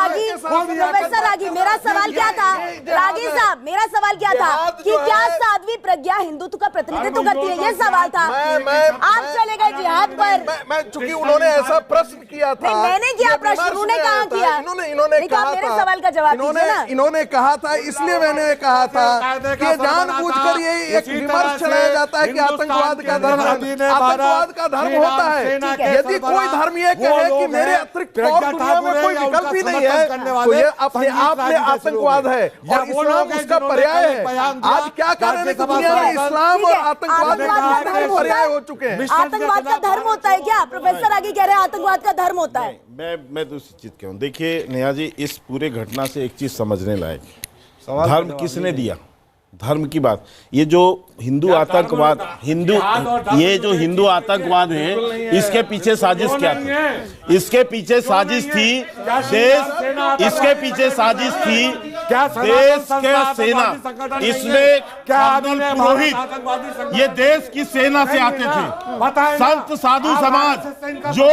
रागी, मेरा सवाल क्या था? रागी साहब, मेरा सवाल क्या था कि क्या साध्वी प्रज्ञा हिंदुत्व का प्रतिनिधित्व करती है, ये सवाल था। आप चले गए जिहाद पर। चूंकि उन्होंने ऐसा प्रश्न किया था, मैंने किया प्रश्न, उन्होंने कहा किया। इन्होंने कहा मेरे सवाल का जवाब दीजिए ना। इन्होंने कहा था, इसलिए मैंने कहा था कि जानबूझकर ये एक विमर्श चलाया जाता है कि आतंकवाद का धर्म होता है। यदि कोई धर्म ये कहे कि मेरे अतिरिक्त और दुनिया में कोई विकल्प ही नहीं है, तो ये अपने आप में आतंकवाद है और इस्लाम उसका पर्याय है। आज क्या कारण है कि दुनिया में इस्लाम और आतंकवाद का पर्याय हो चुके हैं। आतंकवाद का धर्म होता है क्या? प्रोफेसर आगे कह रहे हैं आतंकवाद का धर्म होता है। मैं दूसरी चीज कहूँ, देखिए नेहा जी, इस पूरे घटना से एक चीज समझने लायक, धर्म किसने दिया? धर्म की बात, ये जो हिंदू आतंकवाद है, इसके पीछे साजिश क्या थी? इसके पीछे साजिश थी देश के सेना, इसमें पुरोहित ये देश की सेना से आते थे, संत साधु समाज जो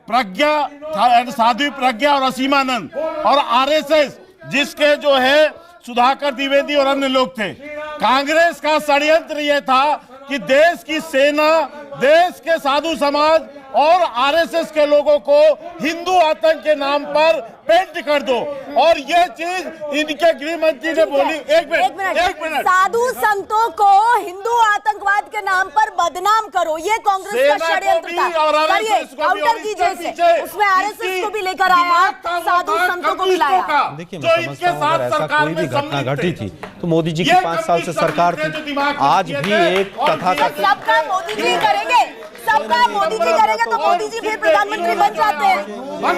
साध्वी प्रज्ञा और असीमानंद और आरएसएस जिसके जो है सुधाकर द्विवेदी और अन्य लोग थे। कांग्रेस का षड्यंत्र यह था कि देश की सेना, देश के साधु समाज और आरएसएस के लोगों को हिंदू आतंक के नाम पर पेंट कर दो, और ये चीज इनके गृह मंत्री ने बोली। एक मिनट, साधु संतों को हिंदू आतंकवाद के नाम पर बदनाम करो, ये कांग्रेस का षड्यंत्र था। काउंटर कीजिए इसे, उसमें आरएसएस को भी लेकर आया, साधु संतों को भी लाया। देखिए, मैं समझता हूं अगर ऐसा कोई भी घटना घटी थी तो मोदी जी की 5 साल से सरकार थी। आज भी एक तथाकथित सबका मोदी जी करेंगे, सबका मोदी जी करेंगे तो मोदी जी फिर प्रधानमंत्री बन जाते हैं।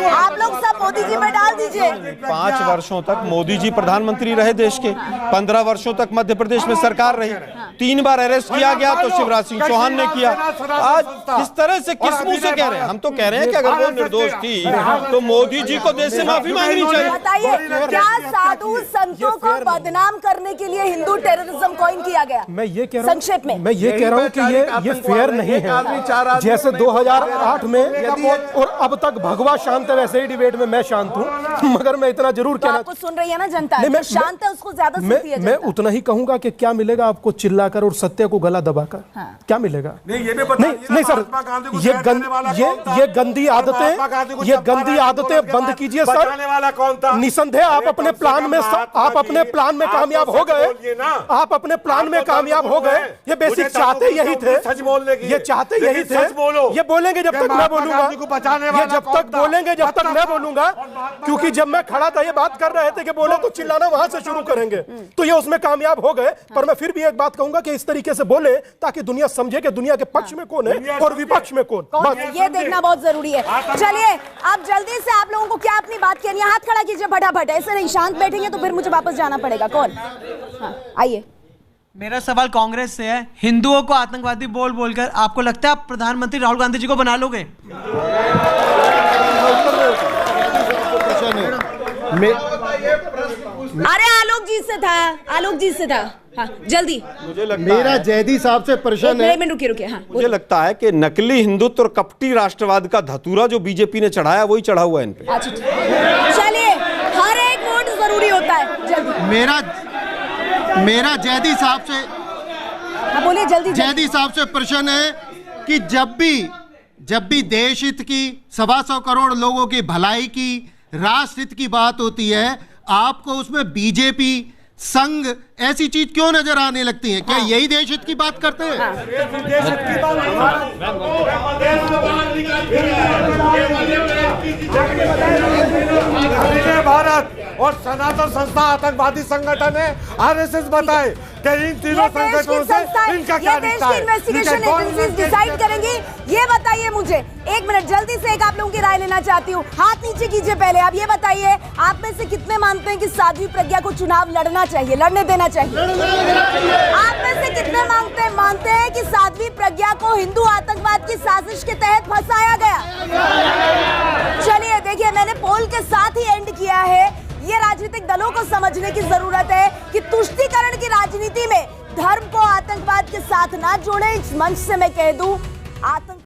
आप लोग सब मोदी जी में डाल दीजिए। 5 वर्षों तक मोदी जी प्रधानमंत्री रहे देश के, 15 वर्षों तक मध्य प्रदेश में सरकार रही, 3 बार अरेस्ट किया गया तो शिवराज सिंह चौहान ने किया। आज किस तरह से, किस मुंह से कह रहे हैं? हम तो कह रहे हैं कि अगर वो निर्दोष थी तो मोदी जी को देश से माफी मांगनी चाहिए। बताइए, क्या साधु संतों को बदनाम करने के लिए हिंदू टेररिज्म कॉइन किया गया? मैं ये कह रहा हूं, संक्षेप में मैं ये कह रहा हूं कि ये फेयर नहीं है। जैसे 2008 में और अब तक भगवा शांत है, वैसे ही डिबेट में मैं शांत हूं। मगर मैं इतना जरूर कहना, आपको सुन रही है ना जनता, जो शांत है उसको ज्यादा सुनती है मैं उतना ही कहूंगा कि क्या मिलेगा आपको चिल्लाकर और सत्य को गला दबाकर? क्या मिलेगा? नहीं सर, ये गंदी आदतें बंद कीजिए सर। निसंदेह आप अपने प्लान में कामयाब हो गए, आप अपने प्लान में कामयाब हो गए। ये बेसिक चाहते यही थे, ये चाहते यही थे। ये बोलेंगे जब तक मैं बोलूंगा, ये जब तक बोलेंगे जब तक मैं बोलूंगा, क्योंकि जब मैं खड़ा था ये बात कर रहे थे कि बोले तो चिल्लाना वहां से शुरू करेंगे, तो ये उसमें कामयाब हो गए। पर मैं फिर भी एक बात कहूंगा कि इस तरीके से बोले ताकि दुनिया समझे कि दुनिया के पक्ष में कौन है और विपक्ष में कौन है, ये देखना बहुत जरूरी है। चलिए आप जल्दी से, आप लोगों को क्या अपनी बात कहनी है? हाथ खड़ा कीजिए फटाफट, ऐसे नहीं शांत बैठेंगे तो फिर मुझे वापस जाना पड़ेगा। कौन? आइए। मेरा सवाल कांग्रेस से है। हिंदुओं को आतंकवादी बोल बोलकर आपको लगता है आप प्रधानमंत्री राहुल गांधी जी को बना लोगे? अरे आलोक जी से था। हाँ, जल्दी। मुझे लगता मेरा जैदी साहब से प्रश्न है। रुकिए। हाँ, मुझे लगता है कि नकली हिंदुत्व और कपटी राष्ट्रवाद का धतूरा जो बीजेपी ने चढ़ाया वही चढ़ा हुआ है इन पे। अच्छा चलिए, हर एक वोट जरूरी होता है। जल्दी। मेरा जैदी साहब से, हाँ बोलिए जल्दी। जैदी साहब से प्रश्न है कि जब भी देश हित की, 125 करोड़ लोगों की भलाई की, राष्ट्र हित की बात होती है, आपको उसमें बीजेपी, संघ ऐसी चीज क्यों नजर आने लगती है? क्या यही देश हित की बात करते हैं? भारत और सनातन संस्था आतंकवादी संगठन है, आरएसएस बताए कि इन तीनों संगठनों से इनका क्या रिश्ता है? इन्वेस्टिगेशन एजेंसीज डिसाइड करेंगी। ये बताइए मुझे, एक मिनट जल्दी से, एक आप लोगों की राय लेना चाहती हूँ। हाथ नीचे कीजिए पहले। आप ये बताइए, आप में से कितने मानते हैं कि साध्वी प्रज्ञा को चुनाव लड़ना चाहिए, लड़ने देना चाहिए? आप में से कितने मानते हैं कि साध्वी प्रज्ञा को हिंदू आतंकवाद की साजिश के तहत फंसाया गया? चलिए देखिए, मैंने पोल के साथ ही एंड किया है। ये राजनीतिक दलों को समझने की जरूरत है कि तुष्टीकरण की राजनीति में धर्म को आतंकवाद के साथ ना जोड़ें। इस मंच से मैं कह दूं, आतंक